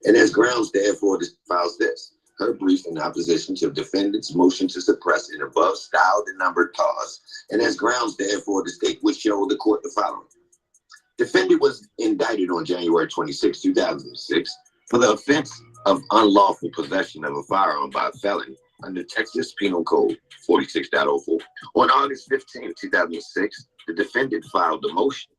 And as grounds, therefore, this files this. Her brief in opposition to defendant's motion to suppress an above styled and numbered cause. And as grounds, therefore, the state would show the court the following. Defendant was indicted on January 26, 2006 for the offense of unlawful possession of a firearm by a felon under Texas Penal Code 46.04. On August 15, 2006, the defendant filed a motion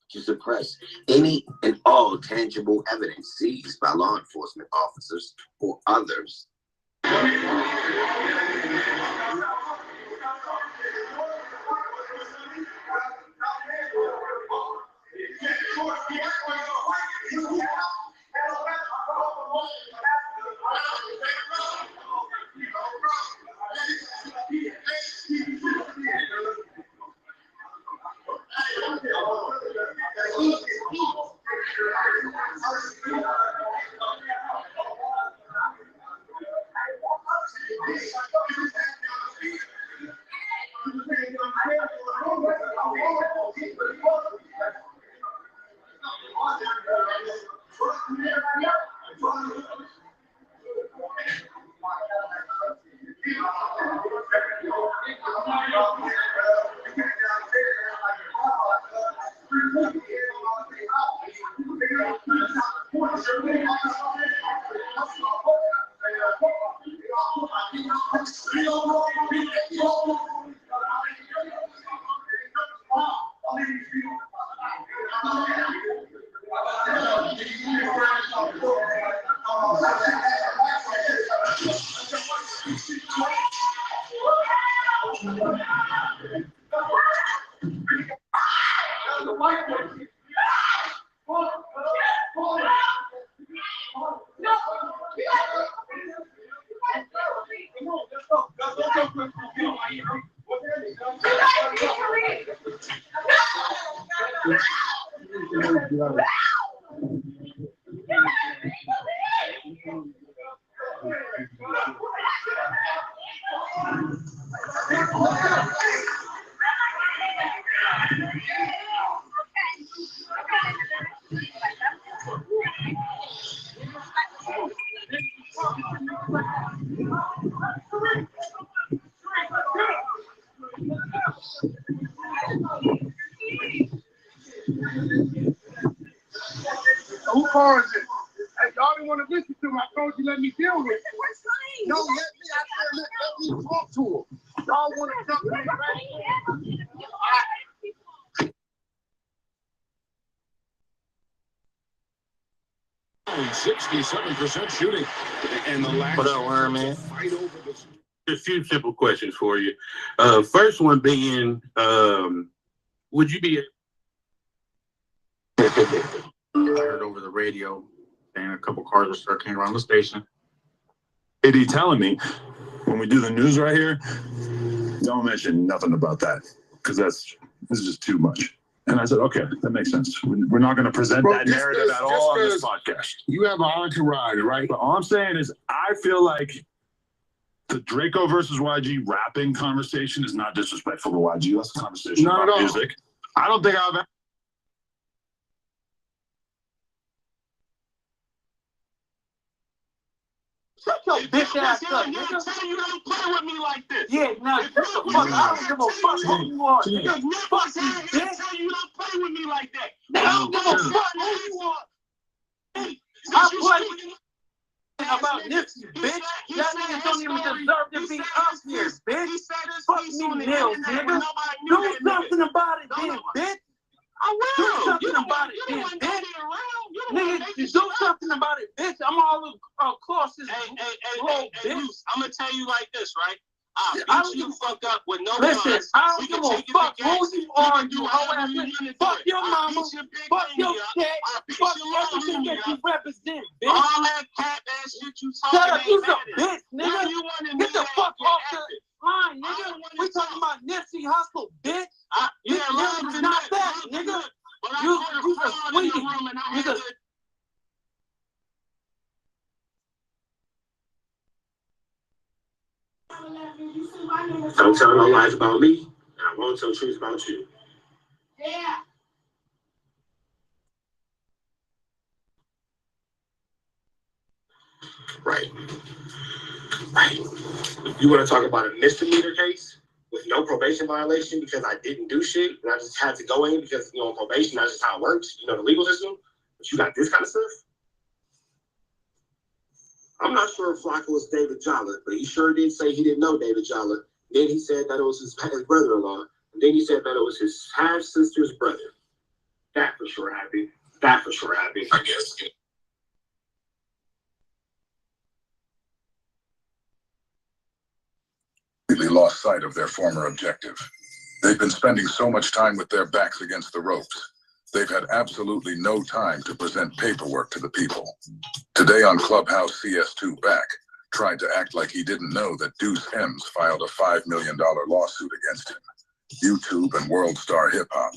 to suppress any and all tangible evidence seized by law enforcement officers or others. Who car is it? Hey, y'all didn't want to listen to me. I told you let me deal with it. No, let me talk to him. Y'all want to jump in the back? 67% shooting. And the last what up, Worm, man? A few simple questions for you. First one being, would you be I heard over the radio and a couple cars were circling around the station. AD telling me when we do the news right here, don't mention nothing about that because this is just too much. And I said, okay, that makes sense. We're not going to present that narrative at all on this podcast. You have an entourage, right? But all I'm saying is I feel like the Draco versus YG rapping conversation is not disrespectful to YG. That's a conversation about music. I don't think I've Shut your bitch ass up, nigga. You don't play with me like this. Yeah, nah, shut the fuck up. I don't give a fuck who you are. Nigga, fuck you, bitch. You don't play with me like that. I don't give a fuck who you are. I play with you about Nipsey, bitch. That nigga don't even deserve to be up here, bitch. Fuck me, Nils, nigga. Do something about it, then, bitch. I will. Do something about it, then, bitch. Nigga, do something about it, bitch. I'm all across this globe, bitch. I'm gonna tell you like this, right? I beat you fuck up with no listen, guns. I don't give a fuck who you are, you hoe ass nigga. Fuck your mama, fuck your shit, fuck everything that you represent, bitch. All that cat ass shit you talking about. Shut up, you's a bitch, nigga. Get the fuck off the line, nigga. We talking about Nipsey Hussle, bitch. Yeah, love is not that, nigga. You's a sweetie, nigga. Don't tell no lies about me, and I won't tell truth about you. Yeah. Right. You want to talk about a misdemeanor case with no probation violation because I didn't do shit and I just had to go in because, on probation, that's just how it works. You know, the legal system. But you got this kind of stuff? I'm not sure if Flocka was David Jolly, but he sure did say he didn't know David Jolly. Then he said that it was his brother-in-law. And then he said that it was his half-sister's brother. That for sure happened. That for sure happened. I guess. Completely lost sight of their former objective. They've been spending so much time with their backs against the ropes. They've had absolutely no time to present paperwork to the people. Today on Clubhouse, CS2 Back tried to act like he didn't know that Duse M's filed a $5 million lawsuit against him. YouTube and World Star Hip Hop.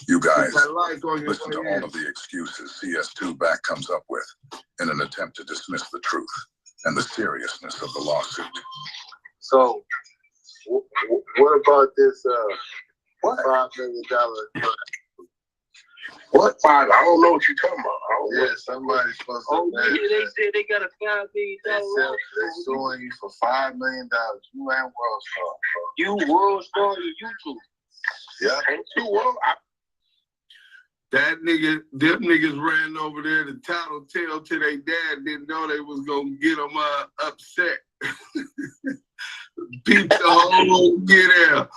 You guys, listen to all of the excuses CS2 Back comes up with in an attempt to dismiss the truth and the seriousness of the lawsuit. So, what about this $5 million? What five? I don't know what you're talking about. Yeah, somebody's supposed to. Oh, yeah, they said they got a $5 million. They're suing you for $5 million. You and World Star. You World Star to YouTube. Yeah. Ain't you world? Them niggas ran over there to tattletale to their dad. Didn't know they was gonna get them upset. Beat the whole get out.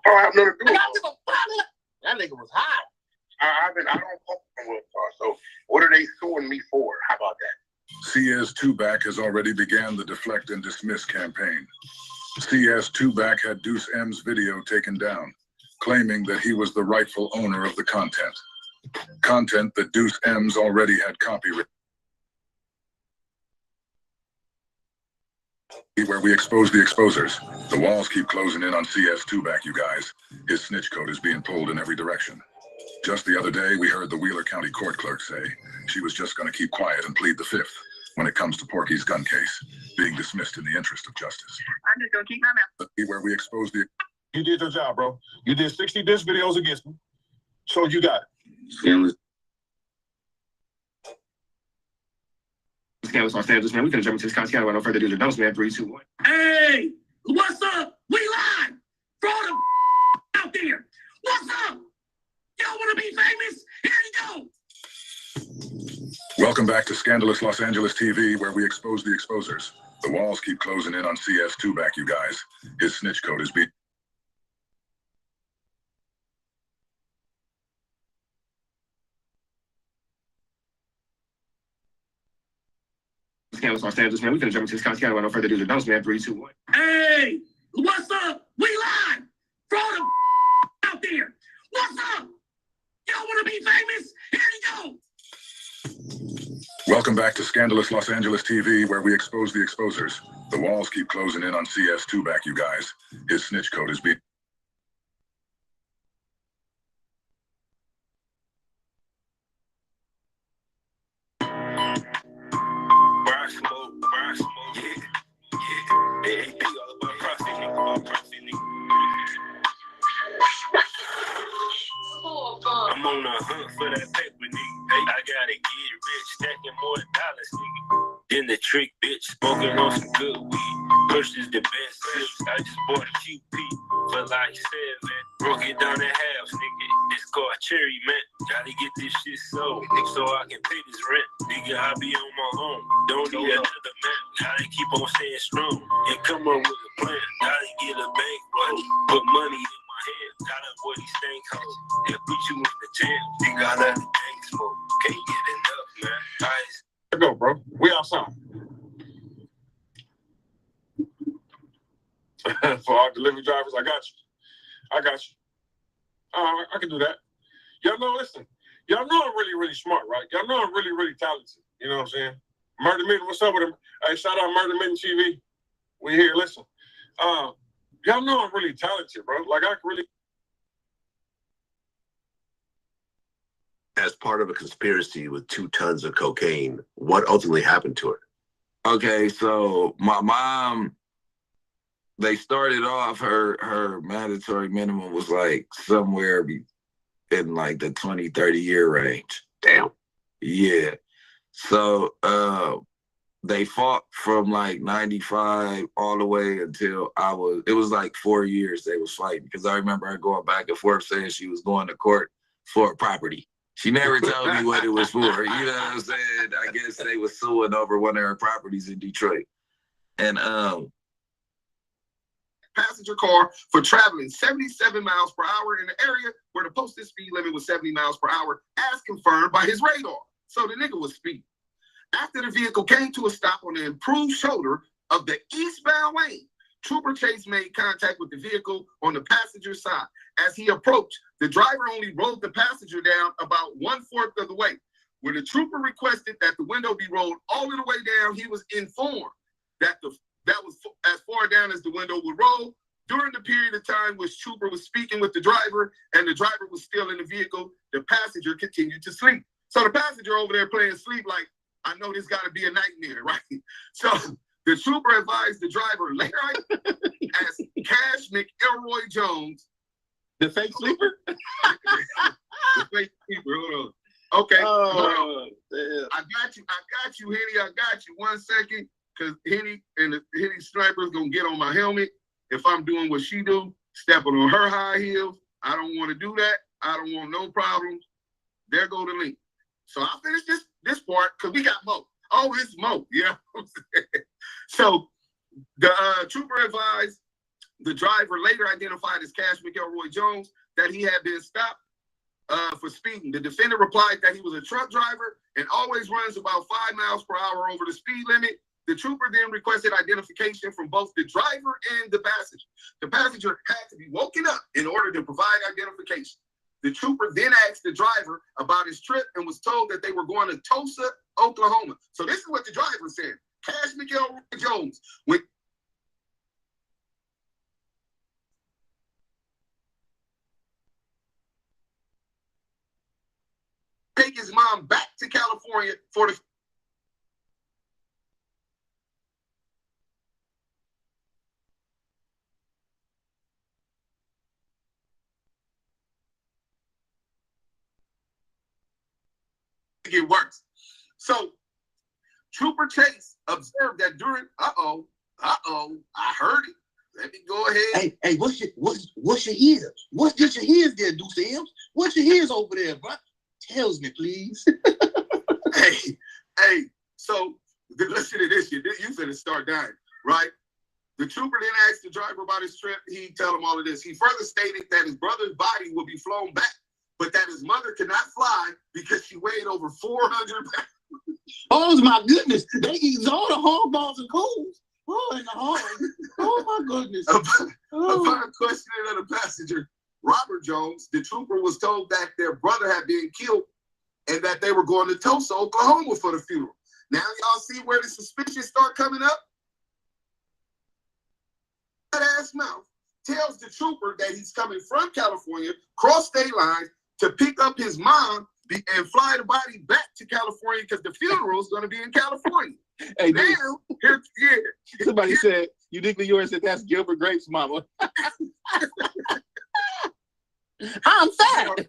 Oh, I have nothing to do with it. That nigga was hot. I don't fuck with World Star. So what are they suing me for? How about that? CS2 Back has already began the deflect and dismiss campaign. CS2 Back had Duse M's video taken down, claiming that he was the rightful owner of the content. Content that Duse M's already had copyright. Where we expose the exposers. The walls keep closing in on CS2 Back, you guys. His snitch code is being pulled in every direction. Just the other day, we heard the Wheeler County court clerk say she was just going to keep quiet and plead the fifth when it comes to Porky's gun case, being dismissed in the interest of justice. I'm just going to keep my mouth. Where we expose the... You did your job, bro. You did 60 diss videos against me. So you got it. Scandalous on Scandalous, man. We could jump into this content without no further ado. Those, man. 3, 2, 1. Hey, what's up? We live. For all the out there. What's up? Y'all want to be famous? Here you go. Welcome back to Scandalous Los Angeles TV, where we expose the exposers. The walls keep closing in on CS2 Back, you guys. His snitch code is being... Scandalous on Scandalous, man. We could jump into this content without no further ado. Those, man. 3, 2, 1. Hey, what's up? We live. For all the out there. What's up? Y'all want to be famous? Here you go. Welcome back to Scandalous Los Angeles TV, where we expose the exposers. The walls keep closing in on CS2 Back, you guys. His snitch code is being... I'm on a hunt for that paper, nigga. I gotta get rich, stacking more dollars, nigga. Then the trick, bitch, smoking on some good weed. Push is the best sips. I just bought a QP for like 7. Broke it down in half, nigga. It's called cherry, man. Gotta get this shit sold so I can pay this rent. Nigga, I be on my own. Don't need another man. Gotta keep on staying strong and come up with a plan. Gotta get a bankroll. Put money in my hand. Gotta avoid these stank hoes. They'll put you in the jail. Think I let the gang smoke. Can't get enough, man. Nice. There you go, bro. We outside. For our delivery drivers, I got you. I can do that. Y'all know, listen, y'all know I'm really, really smart, right? Y'all know I'm really, really talented. You know what I'm saying? Murder Mitten, what's up with him? Hey, shout out Murder Mitten TV. We here, listen. Y'all know I'm really talented, bro. Like, I can really... As part of a conspiracy with 2 tons of cocaine, what ultimately happened to her? Okay, so my mom, they started off her mandatory minimum was like somewhere in like the 20-30 year range. Damn. Yeah. So they fought from like 95 all the way until it was like 4 years they was fighting, because I remember her going back and forth saying she was going to court for property. She never told me what it was for. You know what I'm saying? I guess they were suing over one of her properties in Detroit. And passenger car for traveling 77 miles per hour in an area where the posted speed limit was 70 miles per hour, as confirmed by his radar. So the nigga was speeding. After the vehicle came to a stop on the improved shoulder of the eastbound lane, Trooper Chase made contact with the vehicle on the passenger side. As he approached, the driver only rolled the passenger down about 1/4 of the way. When the trooper requested that the window be rolled all of the way down, he was informed that that was as far down as the window would roll. During the period of time which Trooper was speaking with the driver and the driver was still in the vehicle, the passenger continued to sleep. So the passenger over there playing sleep like, I know this got to be a nightmare, right? So the trooper advised the driver later as Cash McElroy Jones. The fake sleeper? The fake sleeper, hold on. Okay, oh, damn. I got you, Henny. I got you. 1 second, because Henny and the Henny sniper's going to get on my helmet. If I'm doing what she do, stepping on her high heels, I don't want to do that. I don't want no problems. There go the link. So I'll finish this part because we got Mo. Oh, it's Mo. Yeah. So the trooper advised the driver, later identified as Cash McElroy Jones, that he had been stopped for speeding. The defendant replied that he was a truck driver and always runs about 5 miles per hour over the speed limit. The trooper then requested identification from both the driver and the passenger. The passenger had to be woken up in order to provide identification. The trooper then asked the driver about his trip and was told that they were going to Tulsa, Oklahoma. So this is what the driver said. Cash McElroy Jones went take his mom back to California for the get worse. So Trooper Chase observed that during I heard it. Let me go ahead. Hey, what's your ears? What's just your ears there, Duse? What's your ears over there, bro? Tells me, please. hey, so listen to this shit. You finna start dying, right? The trooper then asked the driver about his trip. He tell him all of this. He further stated that his brother's body would be flown back, but that his mother could not fly because she weighed over 400 pounds. Oh my goodness! They eat all the hog balls and coals. Oh, in the hog. Oh my goodness. Upon questioning of the passenger, Robert Jones, the trooper was told that their brother had been killed and that they were going to Tulsa, Oklahoma for the funeral. Now y'all see where the suspicions start coming up? That ass mouth tells the trooper that he's coming from California, cross state lines, to pick up his mom and fly the body back to California because the funeral is going to be in California. Hey, now, somebody said, uniquely yours, said that's Gilbert Grape's mama. I'm fat.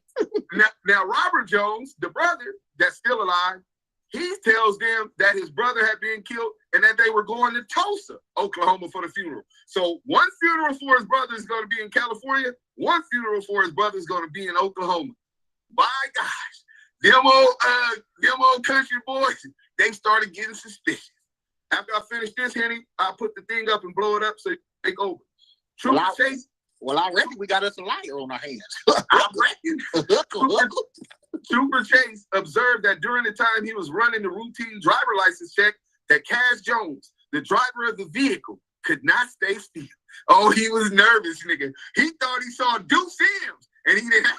Now, Robert Jones, the brother that's still alive, he tells them that his brother had been killed and that they were going to Tulsa, Oklahoma for the funeral. So one funeral for his brother is going to be in California. One funeral for his brother is going to be in Oklahoma. My gosh, them old country boys, they started getting suspicious. After I finish this, Henny, I'll put the thing up and blow it up so it take over. I reckon we got us a liar on our hands. I reckon. Trooper Chase observed that during the time he was running the routine driver license check, that Cash Jones, the driver of the vehicle, could not stay still. Oh, he was nervous, nigga. He thought he saw Duse and he didn't.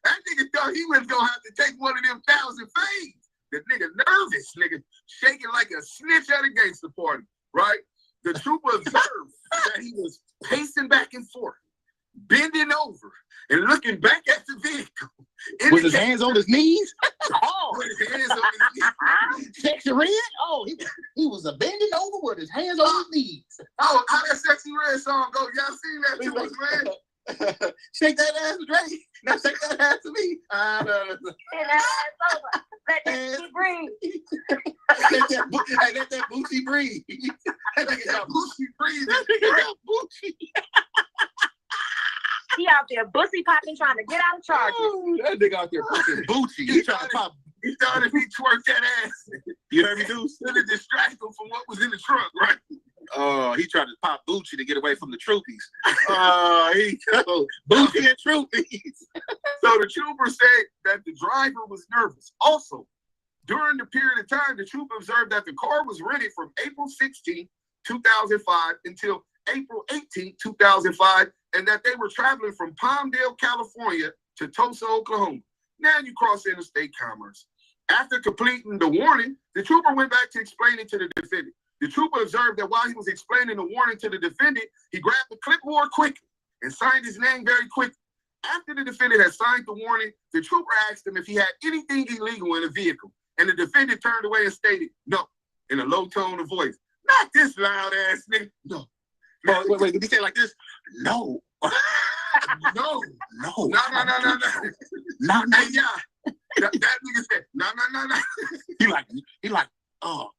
That nigga thought he was gonna have to take one of them 1,000 fades. The nigga nervous, nigga, shaking like a snitch at a gangster party, right? The trooper observed that he was pacing back and forth, bending over, and looking back at the vehicle. With his hands on his knees? Oh, with his hands on his knees. Sexy Red? Oh, he was bending over with his hands on his knees. Oh, how that Sexy Red song go? Y'all seen that too much, man? Shake that ass to Drake. Now shake that ass to me. Let that breathe. Let that Boochie breathe. That nigga got Boochie breathe. He out out there bussy popping, trying to get out of charges. Oh, that nigga out there fucking Bucci. He trying to pop. He thought if he twerked that ass, You heard me, Duse? it'd distract him from what was in the trunk, right? He tried to pop Bucci to get away from the troopies. He go Bucci and troopies. So the trooper said that the driver was nervous. Also, during the period of time, the trooper observed that the car was rented from April 16, 2005 until April 18, 2005, and that they were traveling from Palmdale, California to Tulsa, Oklahoma. Now you cross interstate commerce. After completing the warning, the trooper went back to explaining to the defendant. The trooper observed that while he was explaining the warning to the defendant, he grabbed the clipboard quickly and signed his name very quickly. After the defendant had signed the warning, the trooper asked him if he had anything illegal in the vehicle, and the defendant turned away and stated, no, in a low tone of voice. Not this loud ass nigga. No. Wait, did he say it like this? No. No. No. No. Hey, yeah. That nigga said, no. He like,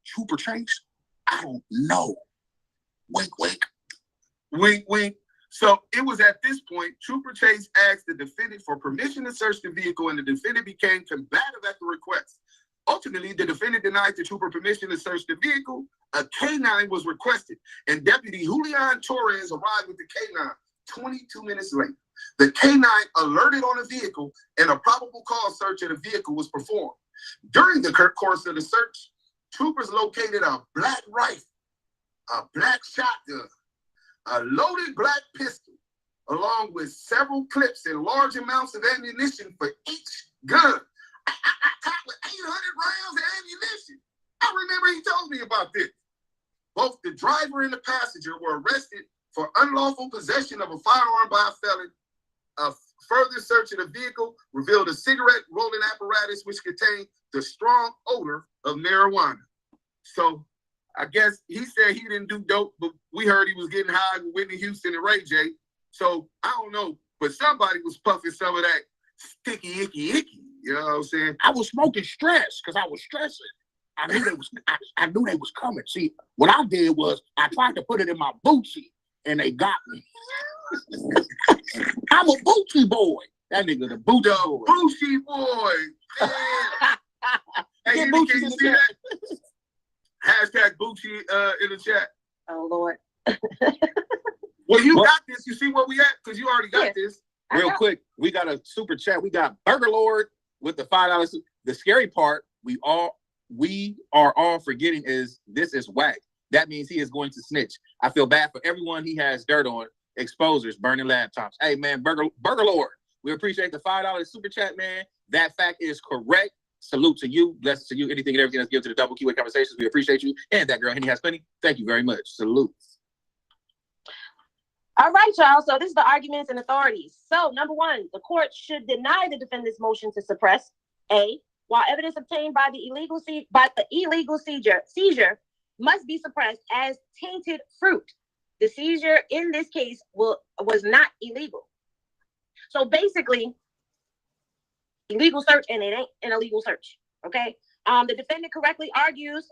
Trooper Chase? I don't know. Wink. Wink. So it was at this point, Trooper Chase asked the defendant for permission to search the vehicle, and the defendant became combative at the request. Ultimately, the defendant denied the trooper permission to search the vehicle. A K-9 was requested, and Deputy Julian Torres arrived with the K-9 22 minutes later. The K-9 alerted on the vehicle, and a probable cause search of the vehicle was performed. During the course of the search, troopers located a black rifle, a black shotgun, a loaded black pistol, along with several clips and large amounts of ammunition for each gun. I caught with 800 rounds of ammunition. I remember he told me about this. Both the driver and the passenger were arrested for unlawful possession of a firearm by a felon. A further search of the vehicle revealed a cigarette rolling apparatus which contained the strong odor of marijuana. So I guess he said he didn't do dope, but we heard he was getting high with Whitney Houston and Ray J. So I don't know, but somebody was puffing some of that sticky, icky. You know what I'm saying? I was smoking stress because I was stressing. I knew they was coming. See, what I did was I tried to put it in my Bucci, and they got me. I'm a Bucci boy. That nigga the Bucci boy. Bucci boy. Hey, can you see that? Hashtag Bucci in the chat. Oh, Lord. Well, you got this. You see where we at? Because you already got this. Real quick, we got a super chat. We got Burger Lord with the $5. The scary part, we are all forgetting is this is whack. That means he is going to snitch. I feel bad for everyone he has dirt on. Exposers, burning laptops. Hey, man, Burger Lord, we appreciate the $5 super chat, man. That fact is correct. Salute to you. Blessings to you. Anything and everything that's given to the Double QA Conversations. We appreciate you. And that girl, Henny Has Plenty. Thank you very much. Salute. All right, y'all. So this is the arguments and authorities. So number one, the court should deny the defendant's motion to suppress. A, while evidence obtained by the illegal seizure must be suppressed as tainted fruit. The seizure in this case was not illegal. So basically, illegal search and it ain't an illegal search. Okay. The defendant correctly argues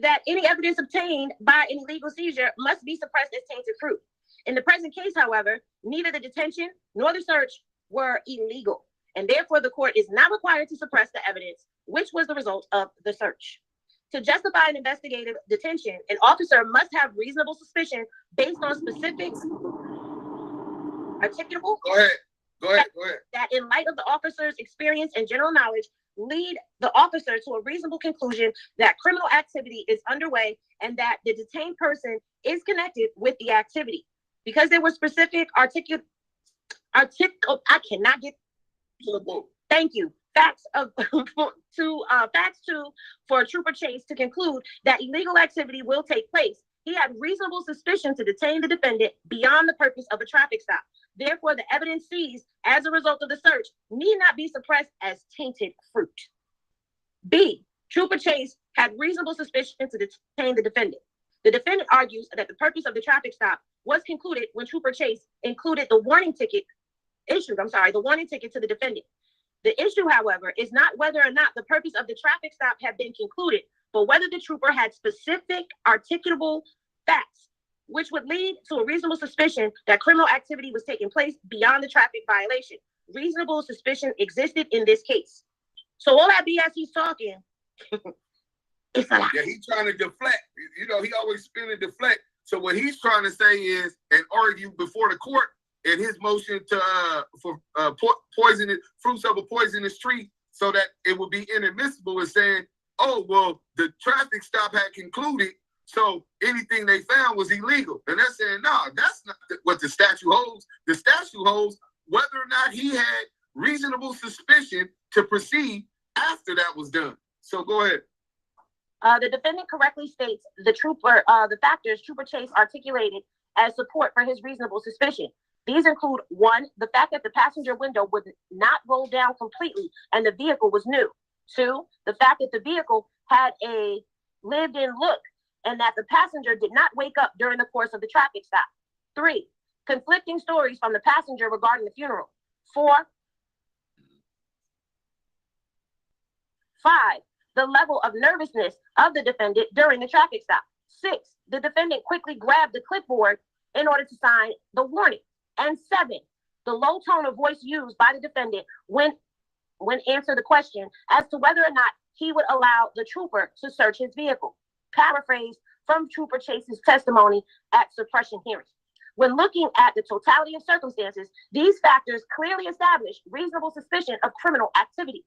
that any evidence obtained by an illegal seizure must be suppressed as tainted fruit. In the present case, however, neither the detention nor the search were illegal, and therefore the court is not required to suppress the evidence, which was the result of the search. To justify an investigative detention, an officer must have reasonable suspicion based on specific articulable. Go ahead. That in light of the officer's experience and general knowledge, lead the officer to a reasonable conclusion that criminal activity is underway and that the detained person is connected with the activity. Because there were specific I cannot get to the book. Thank you. Facts for Trooper Chase to conclude that illegal activity will take place. He had reasonable suspicion to detain the defendant beyond the purpose of a traffic stop. Therefore, the evidence seized as a result of the search need not be suppressed as tainted fruit. B, Trooper Chase had reasonable suspicion to detain the defendant. The defendant argues that the purpose of the traffic stop was concluded when Trooper Chase issued the warning ticket to the defendant. The issue, however, is not whether or not the purpose of the traffic stop had been concluded, but whether the trooper had specific articulable facts which would lead to a reasonable suspicion that criminal activity was taking place beyond the traffic violation. Reasonable suspicion existed in this case. So all that BS he's talking, it's a lie. Yeah, he's trying to deflect. You know, he always spin and deflect. So what he's trying to say is, and argue before the court in his motion to for poisonous fruits of a poisonous tree, so that it would be inadmissible, is saying, oh, well, the traffic stop had concluded, so anything they found was illegal. And they're saying, no, that's not what the statute holds. The statute holds whether or not he had reasonable suspicion to proceed after that was done. So go ahead. The defendant correctly states the factors Trooper Chase articulated as support for his reasonable suspicion. These include 1, the fact that the passenger window would not roll down completely and the vehicle was new. 2, the fact that the vehicle had a lived-in look and that the passenger did not wake up during the course of the traffic stop. 3, conflicting stories from the passenger regarding the funeral. 4, 5, the level of nervousness of the defendant during the traffic stop. 6, the defendant quickly grabbed the clipboard in order to sign the warning. And 7, the low tone of voice used by the defendant when answer the question as to whether or not he would allow the trooper to search his vehicle. Paraphrase from Trooper Chase's testimony at suppression hearing. When looking at the totality of circumstances, these factors clearly establish reasonable suspicion of criminal activity.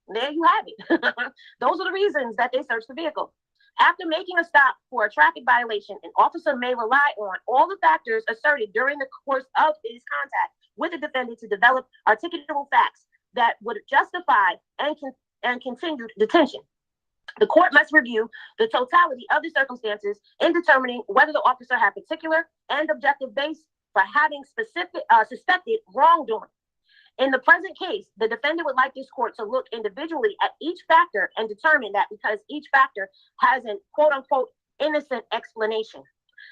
There you have it. Those are the reasons that they searched the vehicle. After making a stop for a traffic violation, an officer may rely on all the factors asserted during the course of his contact with the defendant to develop articulable facts that would justify and continued detention. The court must review the totality of the circumstances in determining whether the officer had particular and objective base for having suspected wrongdoing. In the present case, the defendant would like this court to look individually at each factor and determine that because each factor has an quote-unquote innocent explanation,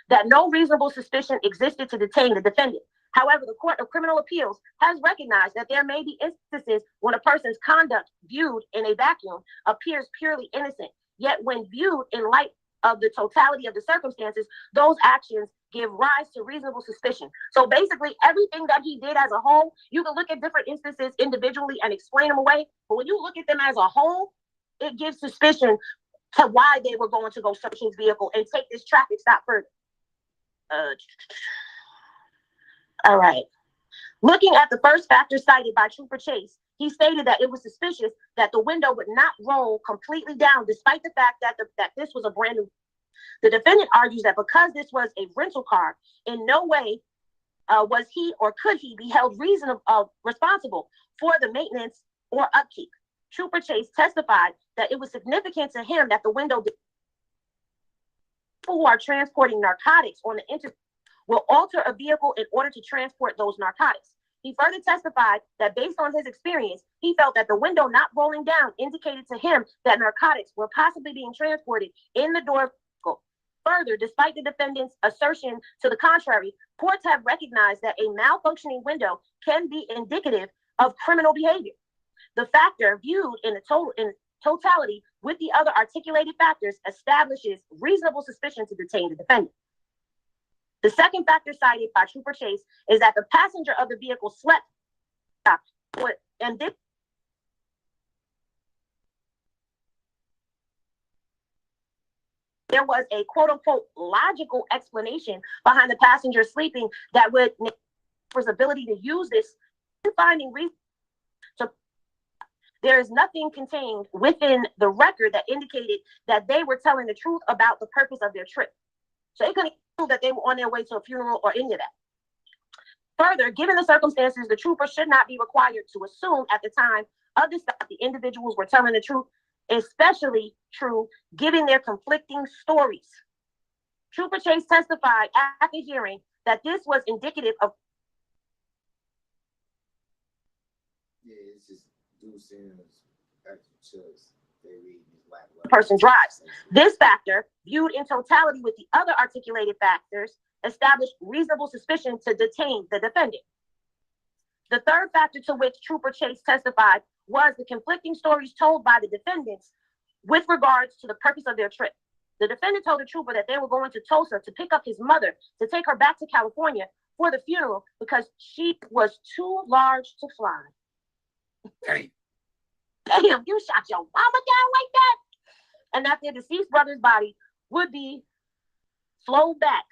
that no reasonable suspicion existed to detain the defendant. However, the Court of Criminal Appeals has recognized that there may be instances when a person's conduct viewed in a vacuum appears purely innocent, yet when viewed in light of the totality of the circumstances, those actions give rise to reasonable suspicion. So basically, everything that he did as a whole, you can look at different instances individually and explain them away. But when you look at them as a whole, it gives suspicion to why they were going to go search his vehicle and take this traffic stop further. All right. Looking at the first factor cited by Trooper Chase, he stated that it was suspicious that the window would not roll completely down, despite the fact that this was a brand new. The defendant argues that because this was a rental car, in no way was he or could he be held responsible for the maintenance or upkeep. Trooper Chase testified that it was significant to him that the window people who are transporting narcotics on the internet will alter a vehicle in order to transport those narcotics. He further testified that based on his experience, he felt that the window not rolling down indicated to him that narcotics were possibly being transported in the door. Further, despite the defendant's assertion to the contrary, courts have recognized that a malfunctioning window can be indicative of criminal behavior. The factor viewed in totality with the other articulated factors establishes reasonable suspicion to detain the defendant. The second factor cited by Trooper Chase is that the passenger of the vehicle slept and did there was a quote-unquote logical explanation behind the passenger sleeping that would his ability to use this finding reason. So there is nothing contained within the record that indicated that they were telling the truth about the purpose of their trip. So it couldn't prove that they were on their way to a funeral or any of that. Further, given the circumstances, the trooper should not be required to assume at the time of the stop the individuals were telling the truth, especially true given their conflicting stories. Trooper Chase testified at the hearing that this was indicative of it's just Duse person drives. This factor, viewed in totality with the other articulated factors, established reasonable suspicion to detain the defendant. The third factor to which Trooper Chase testified was the conflicting stories told by the defendants with regards to the purpose of their trip. The defendant told the trooper that they were going to Tulsa to pick up his mother to take her back to California for the funeral because she was too large to fly. Damn, you shot your mama down like that? And that their deceased brother's body would be flown back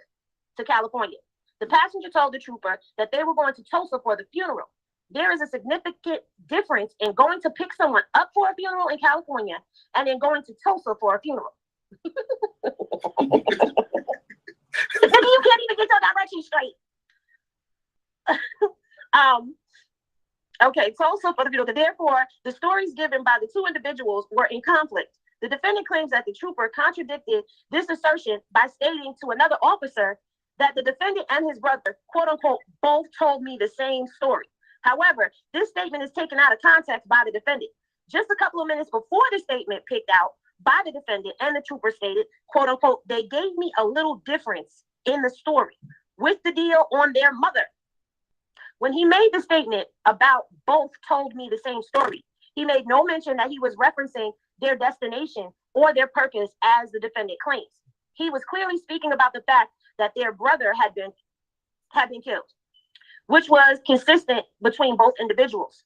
to California. The passenger told the trooper that they were going to Tulsa for the funeral. There is a significant difference in going to pick someone up for a funeral in California and in going to Tulsa for a funeral. You can't even get your directions straight. Okay, Tulsa for the funeral. Therefore, the stories given by the two individuals were in conflict. The defendant claims that the trooper contradicted this assertion by stating to another officer that the defendant and his brother, quote unquote, both told me the same story. However, this statement is taken out of context by the defendant. Just a couple of minutes before the statement picked out by the defendant and the trooper stated, quote unquote, they gave me a little difference in the story with the deal on their mother. When he made the statement about both told me the same story, he made no mention that he was referencing their destination or their purpose as the defendant claims. He was clearly speaking about the fact that their brother had been killed, which was consistent between both individuals.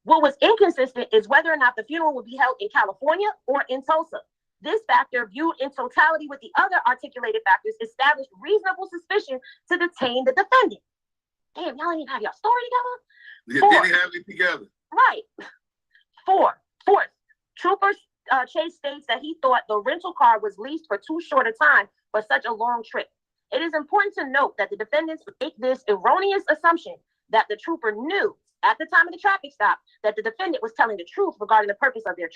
What was inconsistent is whether or not the funeral would be held in California or in Tulsa. This factor, viewed in totality with the other articulated factors, established reasonable suspicion to detain the defendant. Damn, y'all didn't even have your story together? They didn't have it together. Right. Fourth, Trooper Chase states that he thought the rental car was leased for too short a time for such a long trip. It is important to note that the defendants make this erroneous assumption that the trooper knew at the time of the traffic stop that the defendant was telling the truth regarding the purpose of their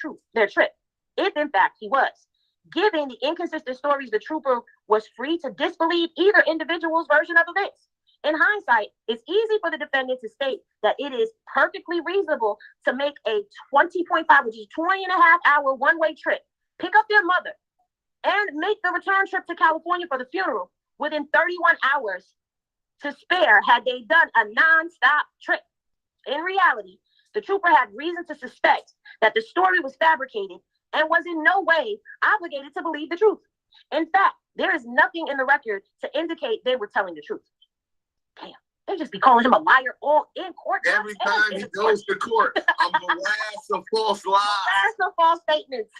trip, if in fact he was. Given the inconsistent stories, the trooper was free to disbelieve either individual's version of events. In hindsight, it's easy for the defendant to state that it is perfectly reasonable to make a 20.5, which is 20.5-hour one-way trip, pick up their mother, and make the return trip to California for the funeral within 31 hours to spare had they done a non-stop trip. In reality, the trooper had reason to suspect that the story was fabricated and was in no way obligated to believe the truth. In fact, there is nothing in the record to indicate they were telling the truth. Damn, they just be calling him a liar all in court. Every time he goes to court, I'm harassed of false lies. Harassed of false statements.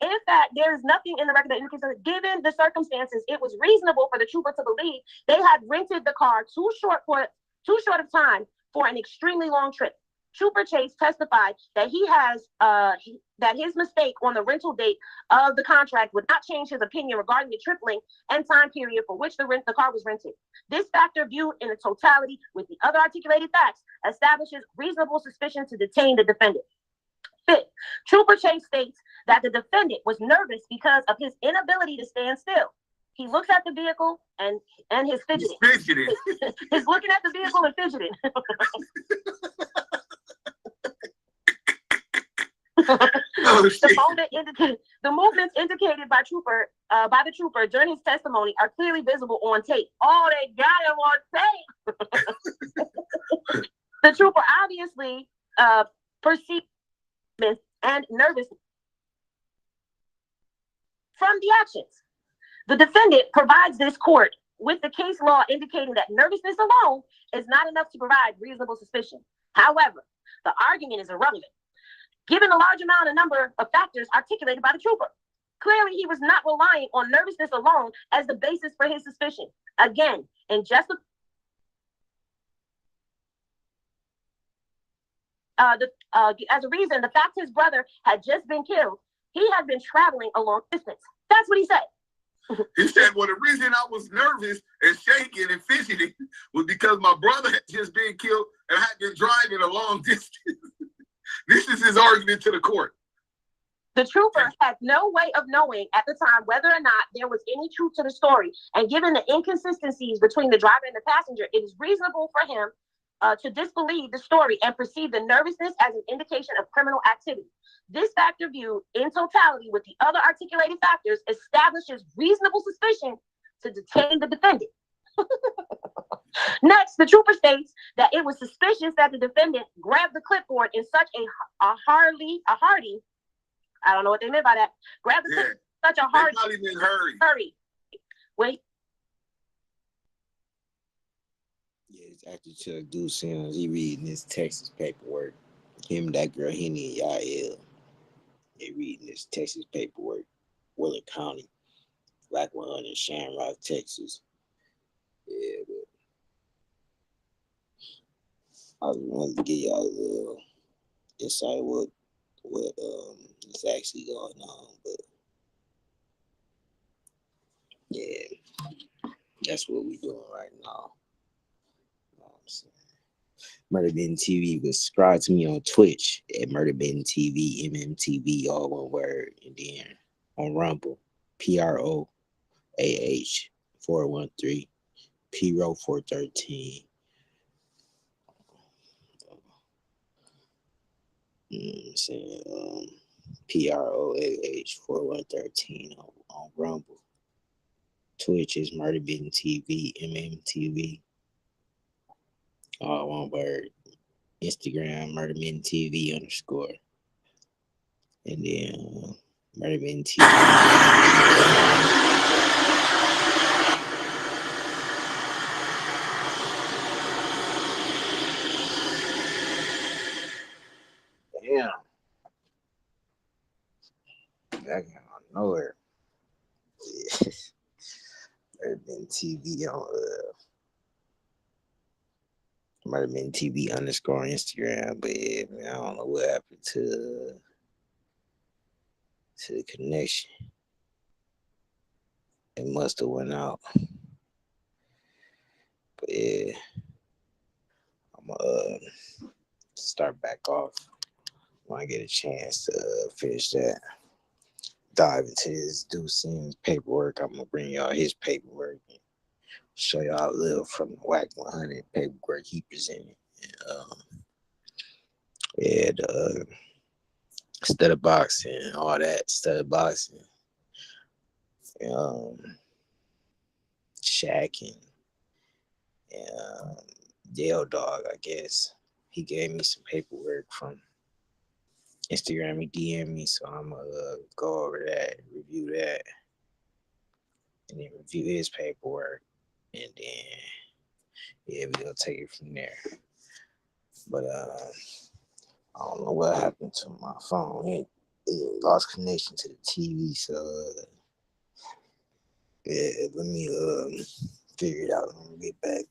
In fact, there is nothing in the record that indicates that given the circumstances, it was reasonable for the trooper to believe they had rented the car too short of time for an extremely long trip. Trooper Chase testified that that his mistake on the rental date of the contract would not change his opinion regarding the trip length and time period for which the car was rented. This factor, viewed in a totality with the other articulated facts, establishes reasonable suspicion to detain the defendant. Fifth, Trooper Chase states that the defendant was nervous because of his inability to stand still. He looks at the vehicle and his fidgeting. He's looking at the vehicle and fidgeting. The movements indicated by the trooper during his testimony are clearly visible on tape. Oh, they got him on tape. The trooper obviously perceived and nervousness from the actions. The defendant provides this court with the case law indicating that nervousness alone is not enough to provide reasonable suspicion. However, the argument is irrelevant, given the large number of factors articulated by the trooper. Clearly, he was not relying on nervousness alone as the basis for his suspicion. Again, as a reason, the fact his brother had just been killed, he had been traveling a long distance. That's what he said. He said, well, the reason I was nervous and shaking and fidgeting was because my brother had just been killed and I had been driving a long distance. This is his argument to the court. The trooper had no way of knowing at the time whether or not there was any truth to the story. And given the inconsistencies between the driver and the passenger, it is reasonable for him to disbelieve the story and perceive the nervousness as an indication of criminal activity. This factor, viewed in totality with the other articulated factors, establishes reasonable suspicion to detain the defendant. Next, the trooper states that it was suspicious that the defendant grabbed the clipboard in such a hardy, I don't know what they meant by that, grabbed the such a They hard probably been hurry. hurry. Wait. Yeah, it's actually Chuck Duse. He reading his Texas paperwork. Him, that girl, Henny, and Yael. They reading this Texas paperwork. Willard County, wack100, Shamrock, Texas. Yeah, but I just wanted to give y'all a little insight what is actually going on. But yeah, that's what we doing right now. You know what I'm saying? Murder Bin TV, but subscribe to me on Twitch at Murder Bin TV, Mmtv, all one word, and then on Rumble, PROAH 413, PRO 413. I'm saying PROAH 4113 on Rumble. Twitch is Murder Bin TV, Mmtv, all one word. Instagram, Murder Bin TV _. And then Murder Bin TV. Damn. That came out of nowhere. Yeah. Murder Bin TV on Murder Bin TV _ Instagram, but yeah, man, I don't know what happened to the connection. It must have went out. But yeah, I'm gonna start back off when I get a chance to finish that. Dive into his Duse paperwork. I'm gonna bring y'all his paperwork and show y'all a little from the wack100 paperwork he presented. Yeah, the study boxing, all that study boxing, Shaq and Yale Dog, I guess. He gave me some paperwork from Instagram. He DM'd me, so I'm gonna go over that, review that, and then review his paperwork, and then yeah, we're gonna take it from there. But I don't know what happened to my phone. It lost connection to the TV, so yeah, let me figure it out when we get back.